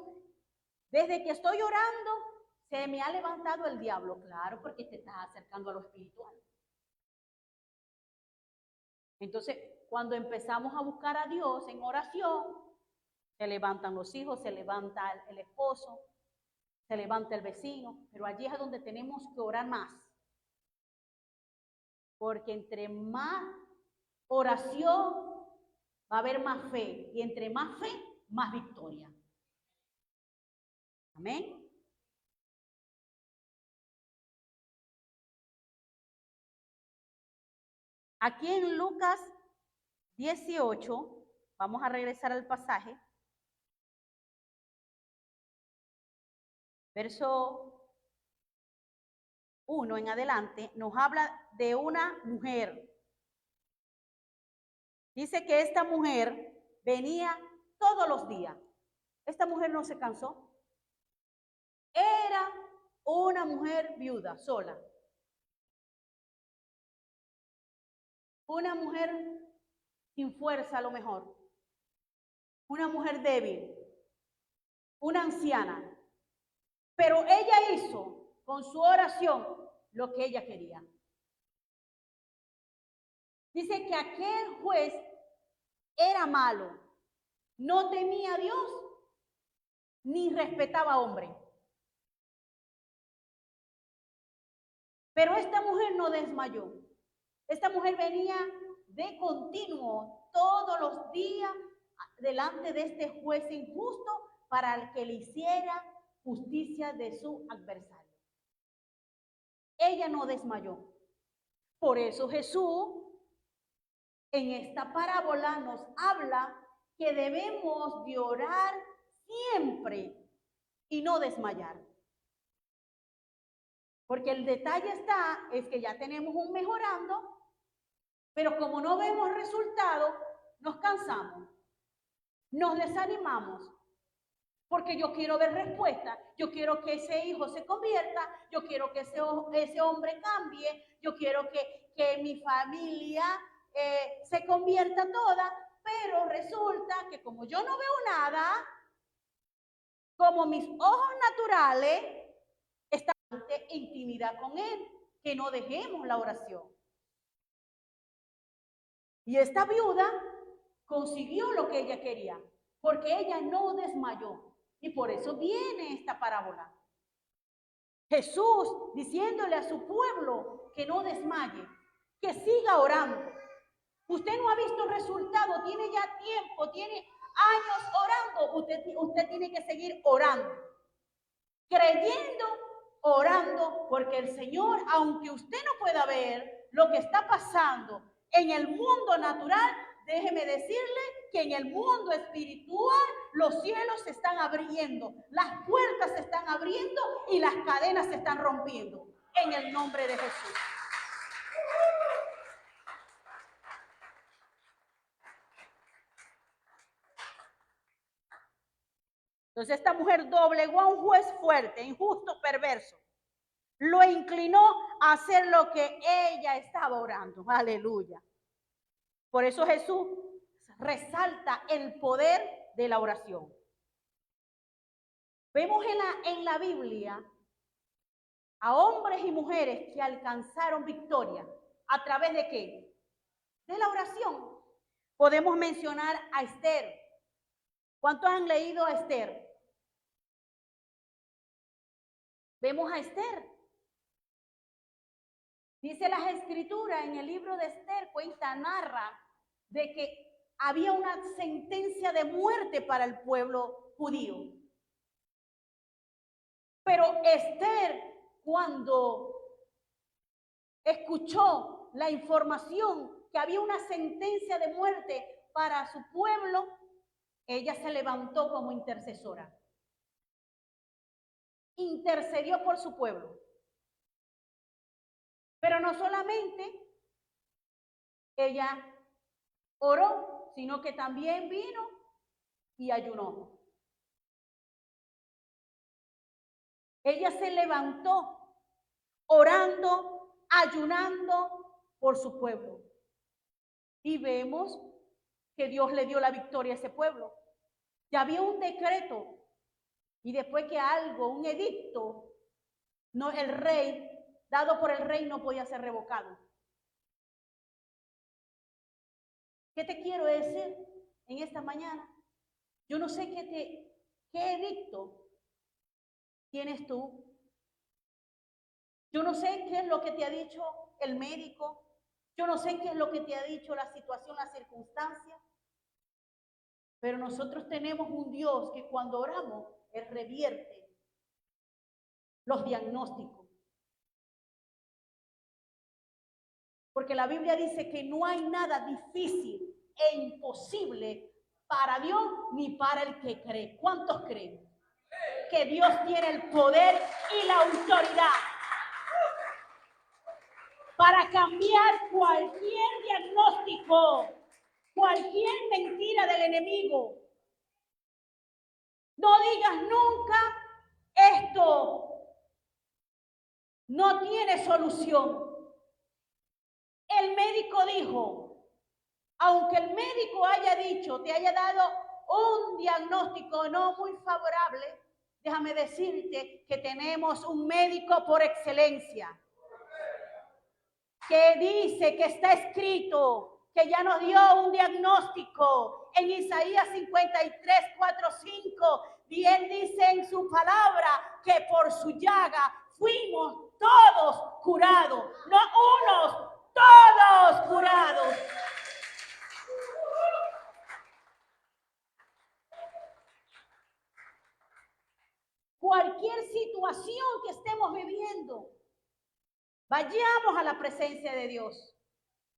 desde que estoy orando, se me ha levantado el diablo. Claro, porque te estás acercando a lo espiritual. Entonces, cuando empezamos a buscar a Dios en oración, se levantan los hijos, se levanta el esposo, se levanta el vecino, pero allí es donde tenemos que orar más. Porque entre más oración va a haber más fe, y entre más fe, más victoria. Amén. Aquí en Lucas 18, vamos a regresar al pasaje, verso 1 en adelante, nos habla de una mujer. Dice que esta mujer venía todos los días. Esta mujer no se cansó. Era una mujer viuda, sola. Una mujer sin fuerza a lo mejor. Una mujer débil. Una anciana. Pero ella hizo con su oración lo que ella quería. Dice que aquel juez era malo. No temía a Dios ni respetaba a hombre. Pero esta mujer no desmayó. Esta mujer venía de continuo todos los días delante de este juez injusto para que le hiciera justicia de su adversario. Ella no desmayó. Por eso Jesús en esta parábola nos habla que debemos de orar siempre y no desmayar. Porque el detalle es que ya tenemos un mejorando, pero como no vemos resultados, nos cansamos, nos desanimamos, porque yo quiero ver respuesta, yo quiero que ese hijo se convierta, yo quiero que ese hombre cambie, yo quiero que mi familia se convierta toda, pero resulta que como yo no veo nada, como mis ojos naturales están en intimidad con Él, que no dejemos la oración. Y esta viuda consiguió lo que ella quería, porque ella no desmayó. Y por eso viene esta parábola. Jesús diciéndole a su pueblo que no desmaye, que siga orando. Usted no ha visto resultado, tiene ya tiempo, tiene años orando. Usted tiene que seguir orando, creyendo, orando, porque el Señor, aunque usted no pueda ver lo que está pasando en el mundo natural, déjeme decirle que en el mundo espiritual los cielos se están abriendo, las puertas se están abriendo y las cadenas se están rompiendo en el nombre de Jesús. Entonces esta mujer doblegó a un juez fuerte, injusto, perverso. lo inclinó a hacer lo que ella estaba orando. Aleluya. Por eso Jesús resalta el poder de la oración. Vemos en la Biblia a hombres y mujeres que alcanzaron victoria. ¿A través de qué? De la oración. Podemos mencionar a Esther. ¿Cuántos han leído a Esther? Vemos a Esther. Dice las escrituras en el libro de Esther, narra de que había una sentencia de muerte para el pueblo judío. Pero Esther, cuando escuchó la información que había una sentencia de muerte para su pueblo, ella se levantó como intercesora. Intercedió por su pueblo. Pero no solamente ella oró, sino que también vino y ayunó. Ella se levantó orando, ayunando por su pueblo. Y vemos que Dios le dio la victoria a ese pueblo. Ya había un decreto y después que algo, un edicto, no, el rey, dado por el rey, no podía ser revocado. ¿Qué te quiero decir en esta mañana? Yo no sé qué edicto tienes tú. Yo no sé qué es lo que te ha dicho el médico. Yo no sé qué es lo que te ha dicho la situación, la circunstancia. Pero nosotros tenemos un Dios que cuando oramos, Él revierte los diagnósticos. Porque la Biblia dice que no hay nada difícil e imposible para Dios ni para el que cree. ¿Cuántos creen? Que Dios tiene el poder y la autoridad para cambiar cualquier diagnóstico, cualquier mentira del enemigo. No digas nunca, esto no tiene solución. El médico dijo, aunque el médico haya dicho, te haya dado un diagnóstico no muy favorable, déjame decirte que tenemos un médico por excelencia, que dice que está escrito, que ya nos dio un diagnóstico en Isaías 53, 4, 5, y Él dice en su palabra que por su llaga fuimos todos curados, no unos, todos curados. Cualquier situación que estemos viviendo, vayamos a la presencia de Dios,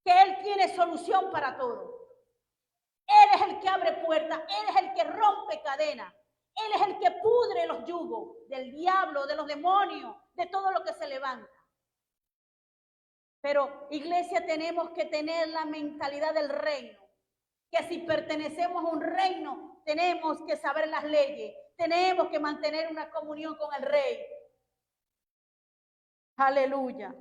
que Él tiene solución para todo. Él es el que abre puertas, Él es el que rompe cadenas, Él es el que pudre los yugos del diablo, de los demonios, de todo lo que se levanta. Pero, iglesia, tenemos que tener la mentalidad del reino, que si pertenecemos a un reino, tenemos que saber las leyes, tenemos que mantener una comunión con el Rey. Aleluya.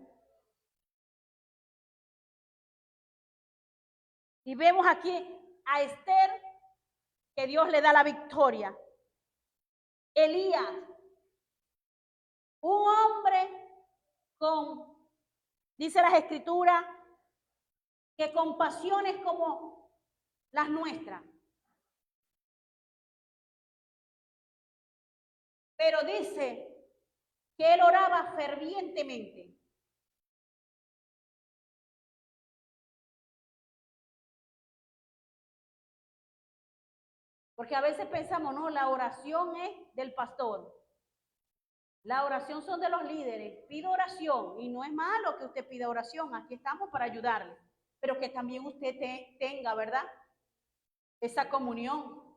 Y vemos aquí a Esther, que Dios le da la victoria. Elías, un hombre dice las escrituras, que con pasiones como las nuestras. Pero dice que él oraba fervientemente. Porque a veces pensamos, no, la oración es del pastor. La oración son de los líderes. Pido oración y no es malo que usted pida oración. Aquí estamos para ayudarle. Pero que también usted tenga, ¿verdad? Esa comunión.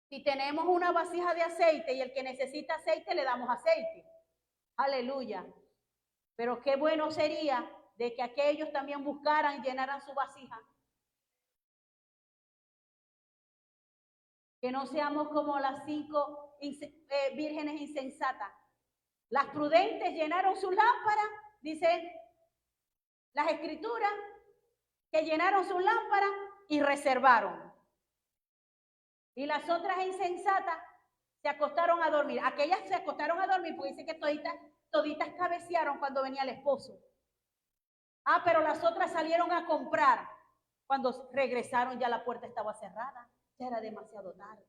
Si tenemos una vasija de aceite y el que necesita aceite le damos aceite. Aleluya. Pero qué bueno sería de que aquellos también buscaran y llenaran su vasija. Que no seamos como las 5 vírgenes insensatas. Las prudentes llenaron sus lámparas, dice las escrituras, que llenaron sus lámparas y reservaron. Y las otras insensatas se acostaron a dormir. Aquellas se acostaron a dormir porque dice que toditas cabecearon cuando venía el esposo. Pero las otras salieron a comprar. Cuando regresaron ya la puerta estaba cerrada. Ya era demasiado tarde.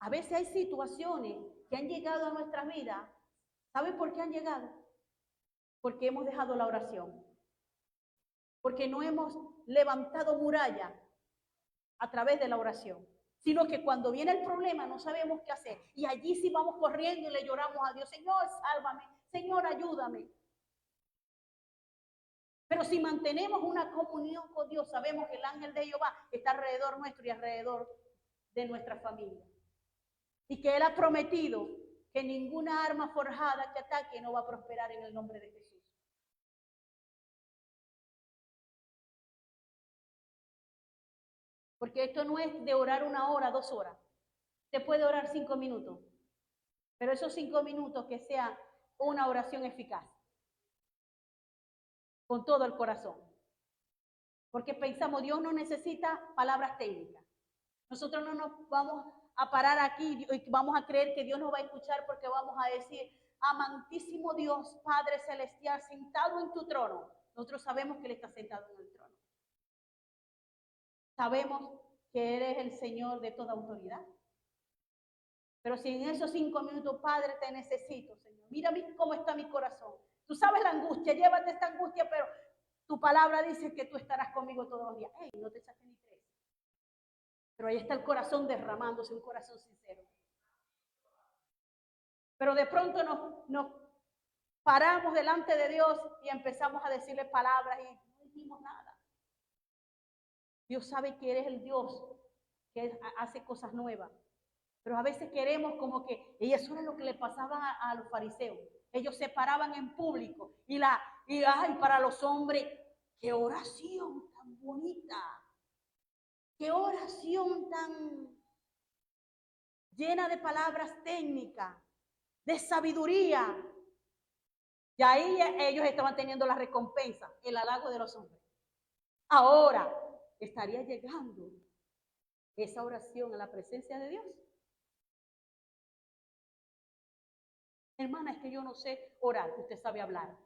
A veces hay situaciones que han llegado a nuestras vidas. ¿Saben por qué han llegado? Porque hemos dejado la oración. Porque no hemos levantado muralla a través de la oración. Sino que cuando viene el problema no sabemos qué hacer. Y allí sí vamos corriendo y le lloramos a Dios. Señor, sálvame. Señor, ayúdame. Pero si mantenemos una comunión con Dios, sabemos que el ángel de Jehová está alrededor nuestro y alrededor de nuestra familia. Y que Él ha prometido que ninguna arma forjada que ataque no va a prosperar en el nombre de Jesús. Porque esto no es de orar 1 hora, 2 horas. Usted puede orar 5 minutos. Pero esos 5 minutos que sea una oración eficaz. Con todo el corazón. Porque pensamos, Dios no necesita palabras técnicas. Nosotros no nos vamos a parar aquí y vamos a creer que Dios nos va a escuchar porque vamos a decir, amantísimo Dios, Padre Celestial, sentado en tu trono. Nosotros sabemos que Él está sentado en el trono. Sabemos que eres el Señor de toda autoridad. Pero si en esos 5 minutos, Padre, te necesito, Señor. Mira cómo está mi corazón. Tú sabes la angustia, llévate esta angustia, pero tu palabra dice que tú estarás conmigo todos los días. Hey, no te echaste ni 3. Pero ahí está el corazón derramándose, un corazón sincero. Pero de pronto nos paramos delante de Dios y empezamos a decirle palabras y no dijimos nada. Dios sabe que eres el Dios que hace cosas nuevas. Pero a veces queremos como que, y eso era lo que le pasaba a los fariseos. Ellos se paraban en público y ay, para los hombres, qué oración tan bonita. Qué oración tan llena de palabras técnicas, de sabiduría. Y ahí ellos estaban teniendo la recompensa, el halago de los hombres. Ahora estaría llegando esa oración a la presencia de Dios. Hermana, es que yo no sé orar, usted sabe hablar.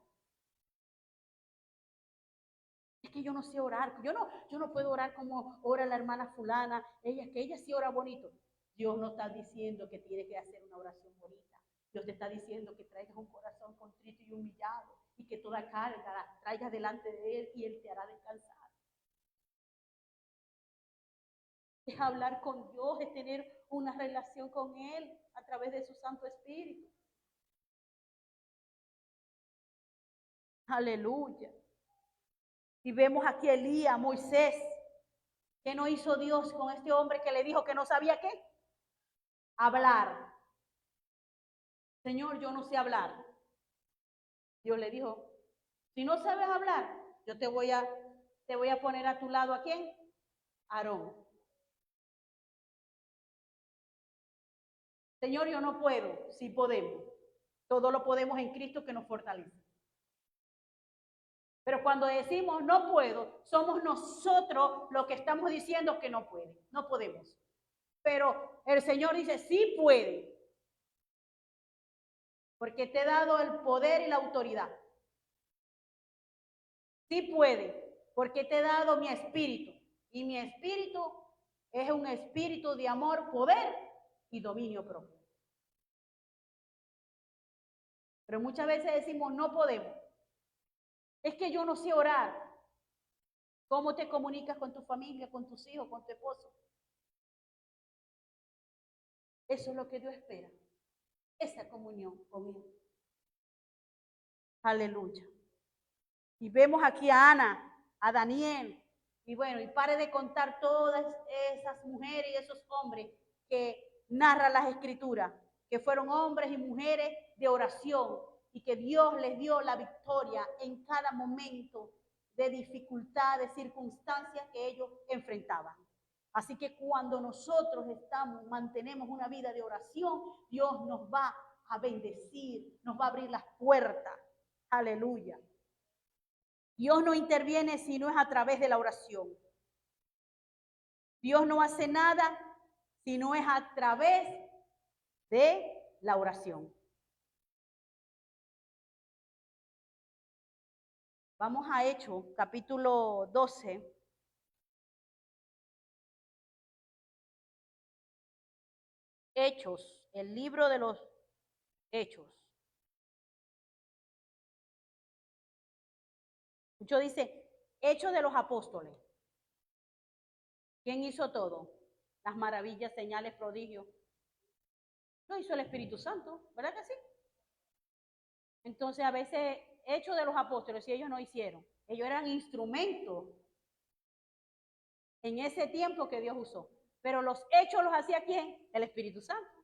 Es que yo no sé orar, yo no puedo orar como ora la hermana fulana, ella sí ora bonito. Dios no está diciendo que tiene que hacer una oración bonita. Dios te está diciendo que traigas un corazón contrito y humillado y que toda carga la traigas delante de Él y Él te hará descansar. Es hablar con Dios, es tener una relación con Él a través de su Santo Espíritu. Aleluya. Y vemos aquí a Elías, Moisés. ¿Qué no hizo Dios con este hombre que le dijo que no sabía qué? Hablar. Señor, yo no sé hablar. Dios le dijo, si no sabes hablar, yo te voy a poner a tu lado ¿a quién? Aarón. Señor, yo no puedo, sí podemos. Todo lo podemos en Cristo que nos fortalece. Pero cuando decimos no puedo, somos nosotros los que estamos diciendo que no puede, no podemos. Pero el Señor dice, sí puede. Porque te he dado el poder y la autoridad. Sí puede, porque te he dado mi espíritu. Y mi espíritu es un espíritu de amor, poder y dominio propio. Pero muchas veces decimos, no podemos. Es que yo no sé orar. ¿Cómo te comunicas con tu familia, con tus hijos, con tu esposo? Eso es lo que Dios espera. Esa comunión con Él. Aleluya. Y vemos aquí a Ana, a Daniel. Y bueno, y pare de contar todas esas mujeres y esos hombres que narran las escrituras, que fueron hombres y mujeres de oración y que Dios les dio la victoria en cada momento de dificultad, de circunstancias que ellos enfrentaban. Así que cuando nosotros mantenemos una vida de oración, Dios nos va a bendecir, nos va a abrir las puertas. Aleluya. Dios no interviene si no es a través de la oración. Dios no hace nada si no es a través de la oración. Vamos a Hechos, capítulo 12. Hechos, el libro de los Hechos. Muchos dicen, Hechos de los Apóstoles. ¿Quién hizo todo? Las maravillas, señales, prodigios. Lo hizo el Espíritu Santo, ¿verdad que sí? Entonces a veces, Hechos de los Apóstoles, si ellos no hicieron, ellos eran instrumentos en ese tiempo que Dios usó. Pero los hechos los hacía ¿quién? El Espíritu Santo.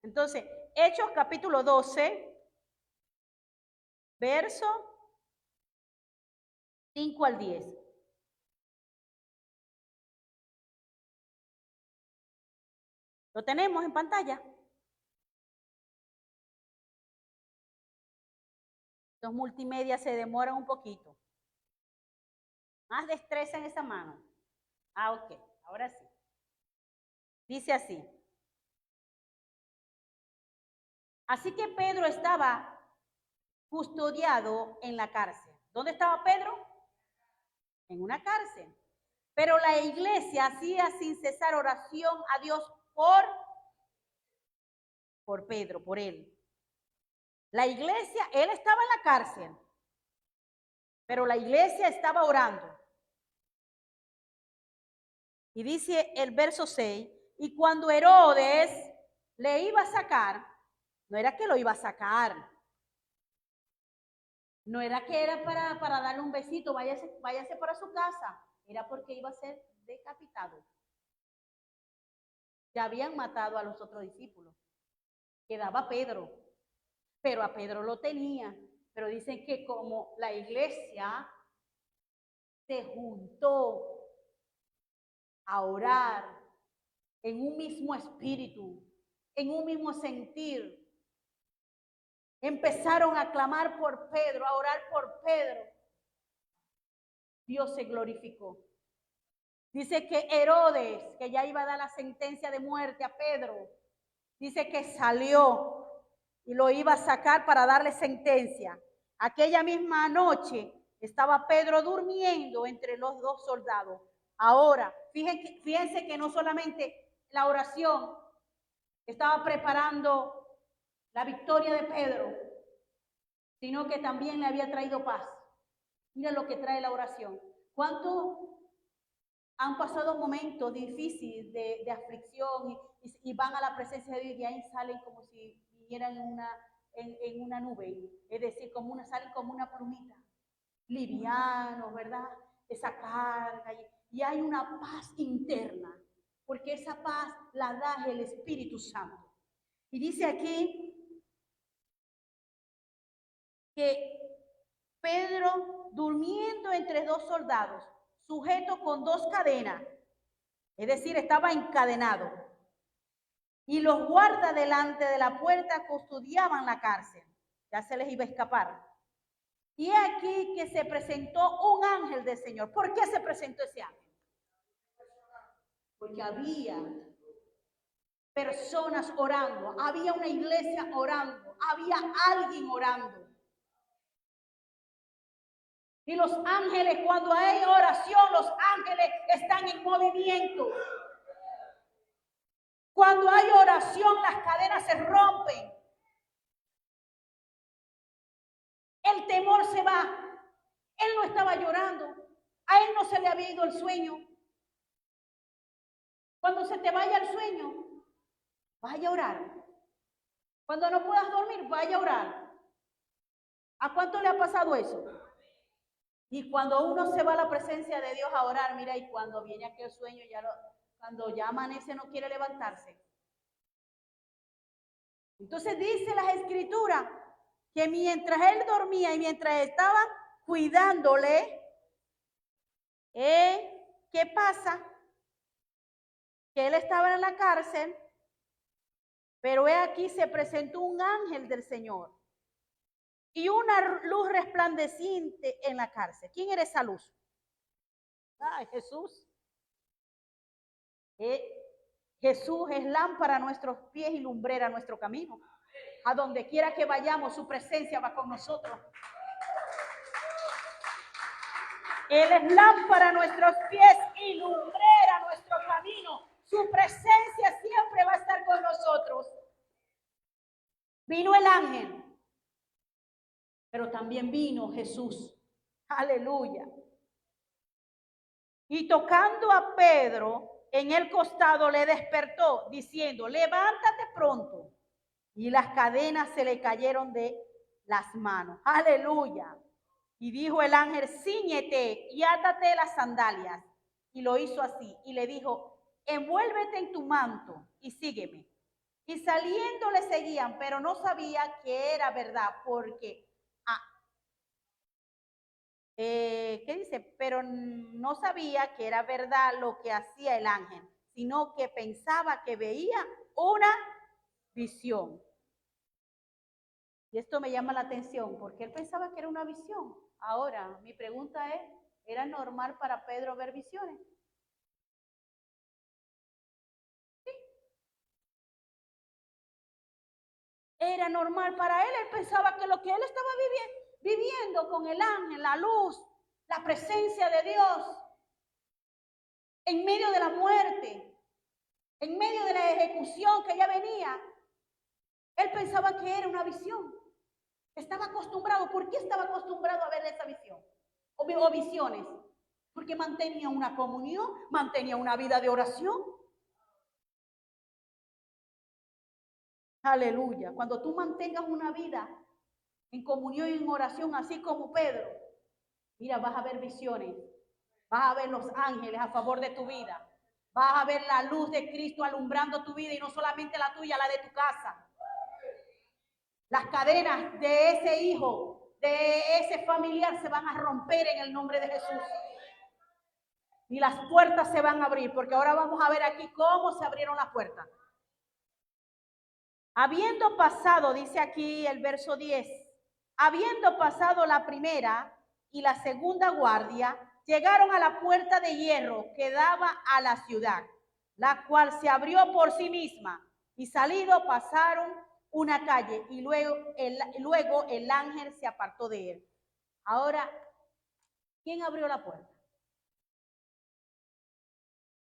Entonces, Hechos capítulo 12, verso 5 al 10. ¿Lo tenemos en pantalla? Los multimedia se demoran un poquito. Más destreza en esa mano. Ah, ok, ahora sí. Dice así. Así que Pedro estaba custodiado en la cárcel. ¿Dónde estaba Pedro? En una cárcel. Pero la iglesia hacía sin cesar oración a Dios por Pedro, por él. La iglesia, él estaba en la cárcel, pero la iglesia estaba orando. Y dice el verso 6, y cuando Herodes le iba a sacar, no era que lo iba a sacar, no era que era para darle un besito, váyase para su casa, era porque iba a ser decapitado. Ya habían matado a los otros discípulos, quedaba Pedro, pero a Pedro lo tenía. Pero dicen que como la iglesia se juntó a orar en un mismo espíritu, en un mismo sentir, empezaron a clamar por Pedro, a orar por Pedro. Dios se glorificó. Dice que Herodes, que ya iba a dar la sentencia de muerte a Pedro, dice que salió y lo iba a sacar para darle sentencia. Aquella misma noche estaba Pedro durmiendo entre los dos soldados. Ahora, fíjense que no solamente la oración estaba preparando la victoria de Pedro, sino que también le había traído paz. Mira lo que trae la oración. ¿Cuánto han pasado momentos difíciles de aflicción y van a la presencia de Dios y ahí salen como si vinieran en una nube? Es decir, salen como una plumita, livianos, ¿verdad? Esa carga y hay una paz interna, porque esa paz la da el Espíritu Santo. Y dice aquí que Pedro, durmiendo entre dos soldados, sujeto con dos cadenas, es decir, estaba encadenado, y los guardas delante de la puerta custodiaban la cárcel, ya se les iba a escapar. Y aquí que se presentó un ángel del Señor. ¿Por qué se presentó ese ángel? Porque había personas orando, había una iglesia orando, había alguien orando. Y los ángeles, cuando hay oración, los ángeles están en movimiento. Cuando hay oración, las cadenas se rompen. El temor se va. Él no estaba llorando. A él no se le había ido el sueño. Cuando se te vaya el sueño, vaya a orar. Cuando no puedas dormir, vaya a orar. ¿A cuánto le ha pasado eso? Y cuando uno se va a la presencia de Dios a orar, mira, y cuando viene aquel sueño, cuando ya amanece no quiere levantarse. Entonces dice las escrituras que mientras él dormía y mientras estaban cuidándole, ¿qué pasa? que él estaba en la cárcel, pero he aquí se presentó un ángel del Señor y una luz resplandeciente en la cárcel. ¿Quién era esa luz? Jesús. Eh, Jesús es lámpara a nuestros pies y lumbrera a nuestro camino. A donde quiera que vayamos, su presencia va con nosotros. Él es lámpara a nuestros pies y lumbrera a nuestro camino. Su presencia siempre va a estar con nosotros. Vino el ángel, pero también vino Jesús. Aleluya. Y tocando a Pedro en el costado le despertó, diciendo, levántate pronto. Y las cadenas se le cayeron de las manos. Aleluya. Y dijo el ángel, cíñete y átate las sandalias. Y lo hizo así. Y le dijo, envuélvete en tu manto y sígueme. Y saliendo le seguían, pero no sabía que era verdad, porque, ¿qué dice? Pero no sabía que era verdad lo que hacía el ángel, sino que pensaba que veía una visión. Y esto me llama la atención, porque él pensaba que era una visión. Ahora, mi pregunta es, ¿era normal para Pedro ver visiones? Sí. Era normal para él. Él pensaba que lo que él estaba viviendo con el ángel, la luz, la presencia de Dios, en medio de la muerte, en medio de la ejecución que ya venía, él pensaba que era una visión. Estaba acostumbrado. ¿Por qué estaba acostumbrado a ver esa visión? O visiones. Porque mantenía una comunión, mantenía una vida de oración. Aleluya. Cuando tú mantengas una vida en comunión y en oración, así como Pedro, mira, vas a ver visiones. Vas a ver los ángeles a favor de tu vida. Vas a ver la luz de Cristo alumbrando tu vida y no solamente la tuya, la de tu casa. Las cadenas de ese hijo, de ese familiar se van a romper en el nombre de Jesús. Y las puertas se van a abrir, porque ahora vamos a ver aquí cómo se abrieron las puertas. Habiendo pasado, dice aquí el verso 10, habiendo pasado la primera y la segunda guardia, llegaron a la puerta de hierro que daba a la ciudad, la cual se abrió por sí misma, y salido pasaron una calle, y luego el ángel se apartó de él. Ahora, ¿quién abrió la puerta?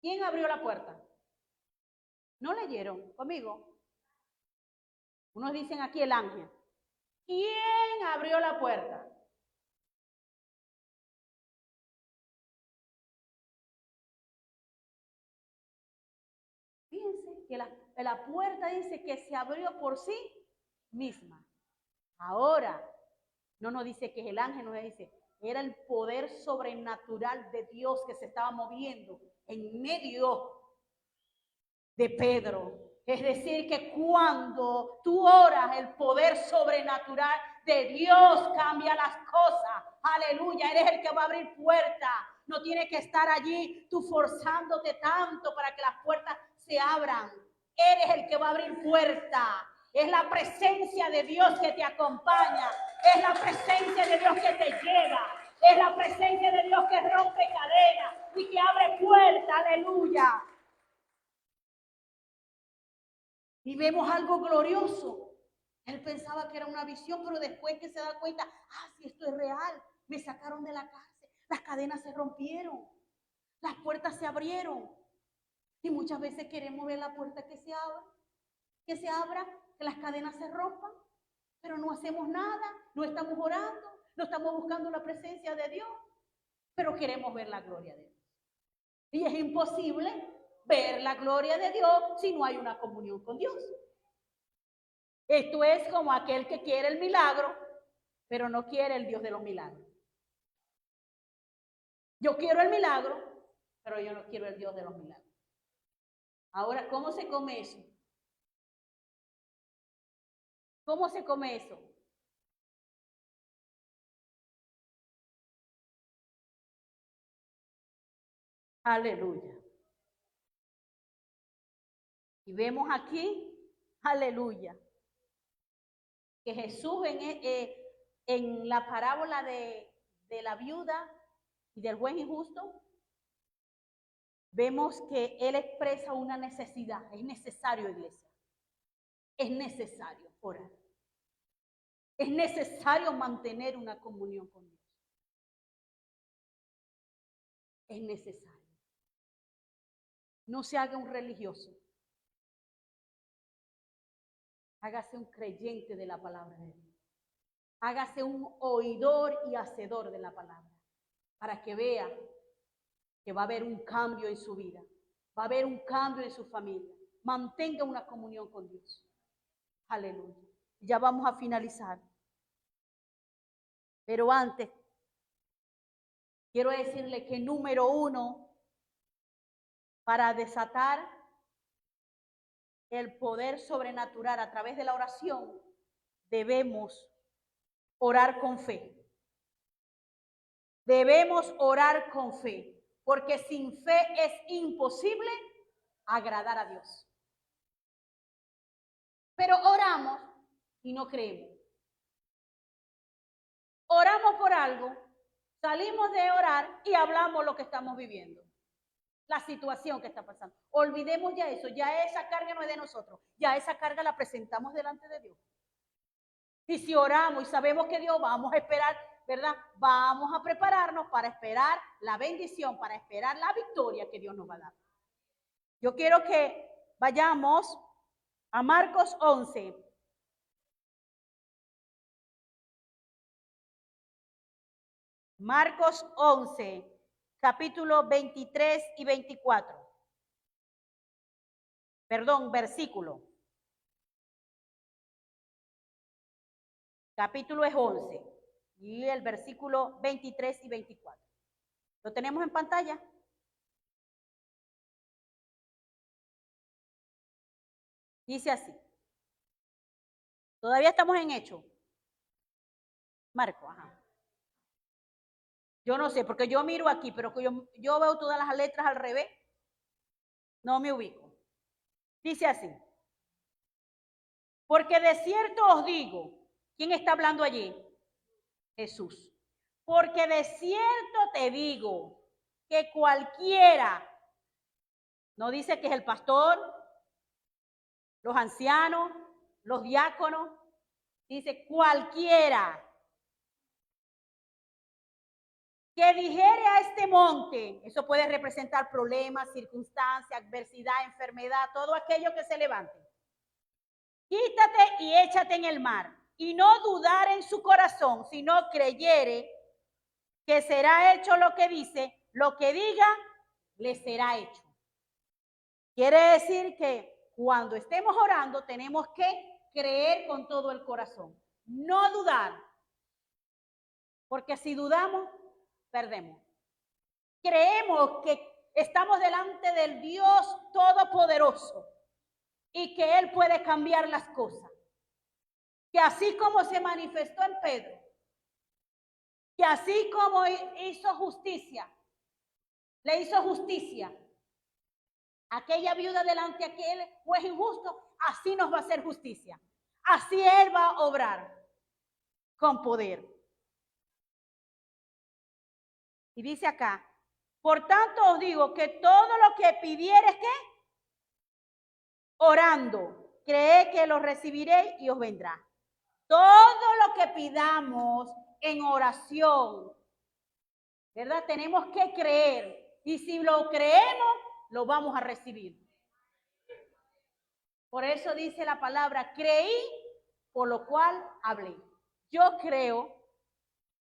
¿Quién abrió la puerta? ¿No leyeron conmigo? Unos dicen aquí el ángel. ¿Quién abrió la puerta? Fíjense que la puerta dice que se abrió por sí misma. Ahora, no nos dice que es el ángel, nos dice, era el poder sobrenatural de Dios que se estaba moviendo en medio de Pedro. Es decir, que cuando tú oras, el poder sobrenatural de Dios cambia las cosas. Aleluya, eres el que va a abrir puertas. No tienes que estar allí tú forzándote tanto para que las puertas se abran. Eres el que va a abrir puertas. Es la presencia de Dios que te acompaña. Es la presencia de Dios que te lleva. Es la presencia de Dios que rompe cadenas y que abre puertas. Aleluya. Y vemos algo glorioso. Él pensaba que era una visión, pero después que se da cuenta, si esto es real, me sacaron de la cárcel, las cadenas se rompieron, las puertas se abrieron. Y muchas veces queremos ver la puerta que se abra, que las cadenas se rompan, pero no hacemos nada, no estamos orando, no estamos buscando la presencia de Dios, pero queremos ver la gloria de Dios. Y es imposible ver la gloria de Dios si no hay una comunión con Dios. Esto es como aquel que quiere el milagro, pero no quiere el Dios de los milagros. Yo quiero el milagro, pero yo no quiero el Dios de los milagros. Ahora, ¿cómo se come eso? ¿Cómo se come eso? Aleluya. Y vemos aquí, aleluya, que Jesús en la parábola de la viuda y del buen y justo, vemos que Él expresa una necesidad. Es necesario, iglesia. Es necesario orar. Es necesario mantener una comunión con Dios. Es necesario. No se haga un religioso. Hágase un creyente de la palabra de Dios. Hágase un oidor y hacedor de la palabra. Para que vea que va a haber un cambio en su vida. Va a haber un cambio en su familia. Mantenga una comunión con Dios. Aleluya. Ya vamos a finalizar. Pero antes, quiero decirle que número 1, para desatar el poder sobrenatural a través de la oración, debemos orar con fe. Debemos orar con fe, porque sin fe es imposible agradar a Dios. Pero oramos y no creemos. Oramos por algo, salimos de orar y hablamos lo que estamos viviendo, la situación que está pasando. Olvidemos ya eso, ya esa carga no es de nosotros, ya esa carga la presentamos delante de Dios. Y si oramos y sabemos que Dios, vamos a esperar, ¿verdad? Vamos a prepararnos para esperar la bendición, para esperar la victoria que Dios nos va a dar. Yo quiero que vayamos a Marcos 11. Marcos 11, capítulo 23 y 24. Perdón, versículo. Capítulo es 11 y el versículo 23 y 24. ¿Lo tenemos en pantalla? Dice así. Todavía estamos en Hechos. Marco, ajá. Yo no sé, porque yo miro aquí, pero yo veo todas las letras al revés. No me ubico. Dice así. Porque de cierto os digo, ¿quién está hablando allí? Jesús. Porque de cierto te digo que cualquiera, no dice que es el pastor, los ancianos, los diáconos, dice cualquiera que dijere a este monte, eso puede representar problemas, circunstancias, adversidad, enfermedad, todo aquello que se levante. Quítate y échate en el mar, y no dudar en su corazón, sino creyere que será hecho lo que dice, lo que diga, le será hecho. Quiere decir que cuando estemos orando tenemos que creer con todo el corazón, no dudar, porque si dudamos, perdemos. Creemos que estamos delante del Dios Todopoderoso y que Él puede cambiar las cosas. Que así como se manifestó en Pedro, que así como hizo justicia, le hizo justicia aquella viuda delante de aquel juez injusto, así nos va a hacer justicia. Así Él va a obrar con poder. Y dice acá, por tanto os digo que todo lo que pidieres, ¿qué? Orando, creed que lo recibiréis y os vendrá. Todo lo que pidamos en oración, ¿verdad? Tenemos que creer. Y si lo creemos, lo vamos a recibir. Por eso dice la palabra, creí, por lo cual hablé. Yo creo,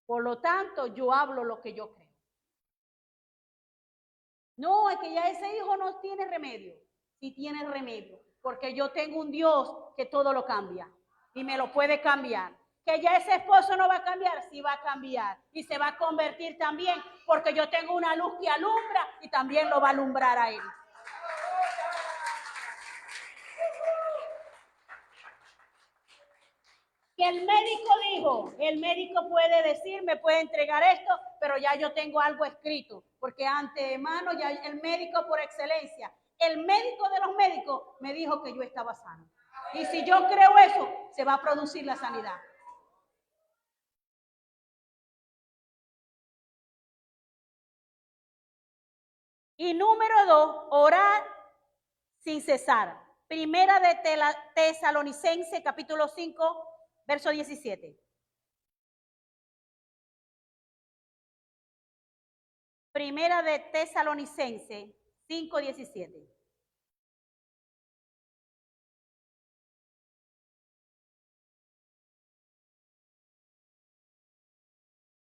por lo tanto, yo hablo lo que yo creo. No, es que ya ese hijo no tiene remedio. Sí tiene remedio, porque yo tengo un Dios que todo lo cambia y me lo puede cambiar. Que ya ese esposo no va a cambiar, sí va a cambiar y se va a convertir también, porque yo tengo una luz que alumbra y también lo va a alumbrar a él. Que el médico dijo, el médico puede decir, me puede entregar esto, pero ya yo tengo algo escrito, porque antemano ya el médico por excelencia el médico de los médicos me dijo que yo estaba sano. Y si yo creo eso, se va a producir la sanidad. Y número 2, orar sin cesar. Primera de Tesalonicenses, capítulo 5, verso 17. Primera de Tesalonicenses 5:17.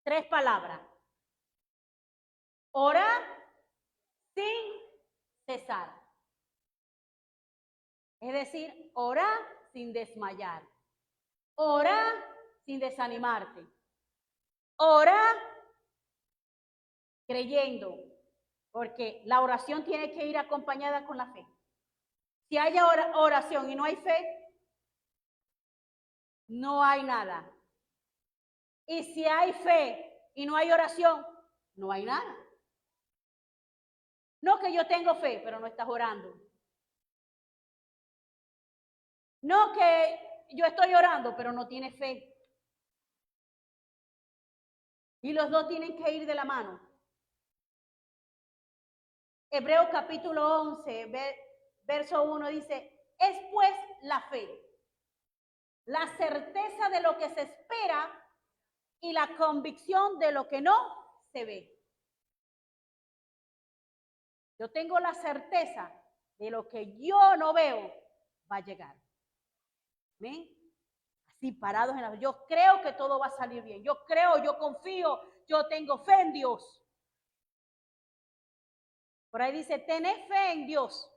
Tres palabras. Orar sin cesar. Es decir, orar sin desmayar. Orar sin desanimarte. Orar creyendo, porque la oración tiene que ir acompañada con la fe. Si hay oración y no hay fe, no hay nada. Y si hay fe y no hay oración, no hay nada. No que yo tengo fe, pero no estás orando. No que yo estoy orando, pero no tienes fe. Y los dos tienen que ir de la mano. Hebreos capítulo 11, verso 1 dice, es pues la fe, la certeza de lo que se espera y la convicción de lo que no se ve. Yo tengo la certeza de lo que yo no veo va a llegar. ¿Ven? Así parados en la... Yo creo que todo va a salir bien. Yo creo, yo confío, yo tengo fe en Dios. Por ahí dice, tened fe en Dios.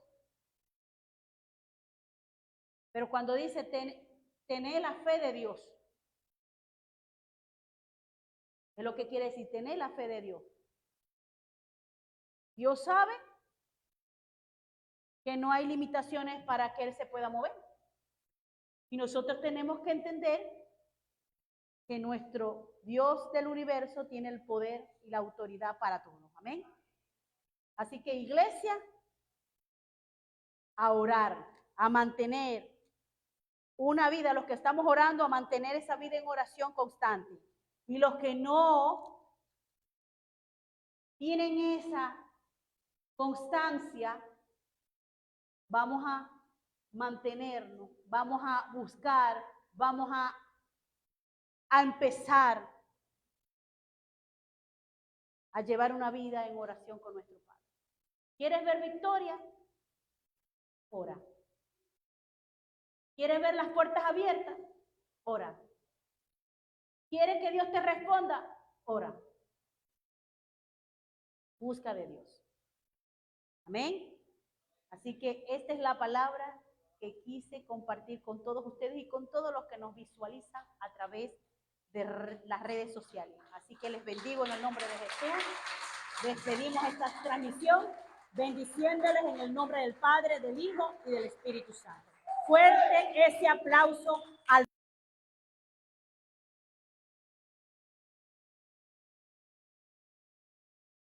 Pero cuando dice, tened la fe de Dios, es lo que quiere decir, tener la fe de Dios. Dios sabe que no hay limitaciones para que Él se pueda mover. Y nosotros tenemos que entender que nuestro Dios del universo tiene el poder y la autoridad para todo. Amén. Así que iglesia, a orar, a mantener una vida, los que estamos orando, a mantener esa vida en oración constante. Y los que no tienen esa constancia, vamos a mantenernos, vamos a buscar, vamos a empezar a llevar una vida en oración con nuestro Padre. ¿Quieres ver victoria? Ora. ¿Quieres ver las puertas abiertas? Ora. ¿Quieres que Dios te responda? Ora. Busca de Dios. Amén. Así que esta es la palabra que quise compartir con todos ustedes y con todos los que nos visualizan a través de las redes sociales. Así que les bendigo en el nombre de Jesús. Despedimos esta transmisión bendiciéndoles en el nombre del Padre, del Hijo y del Espíritu Santo. Fuerte ese aplauso al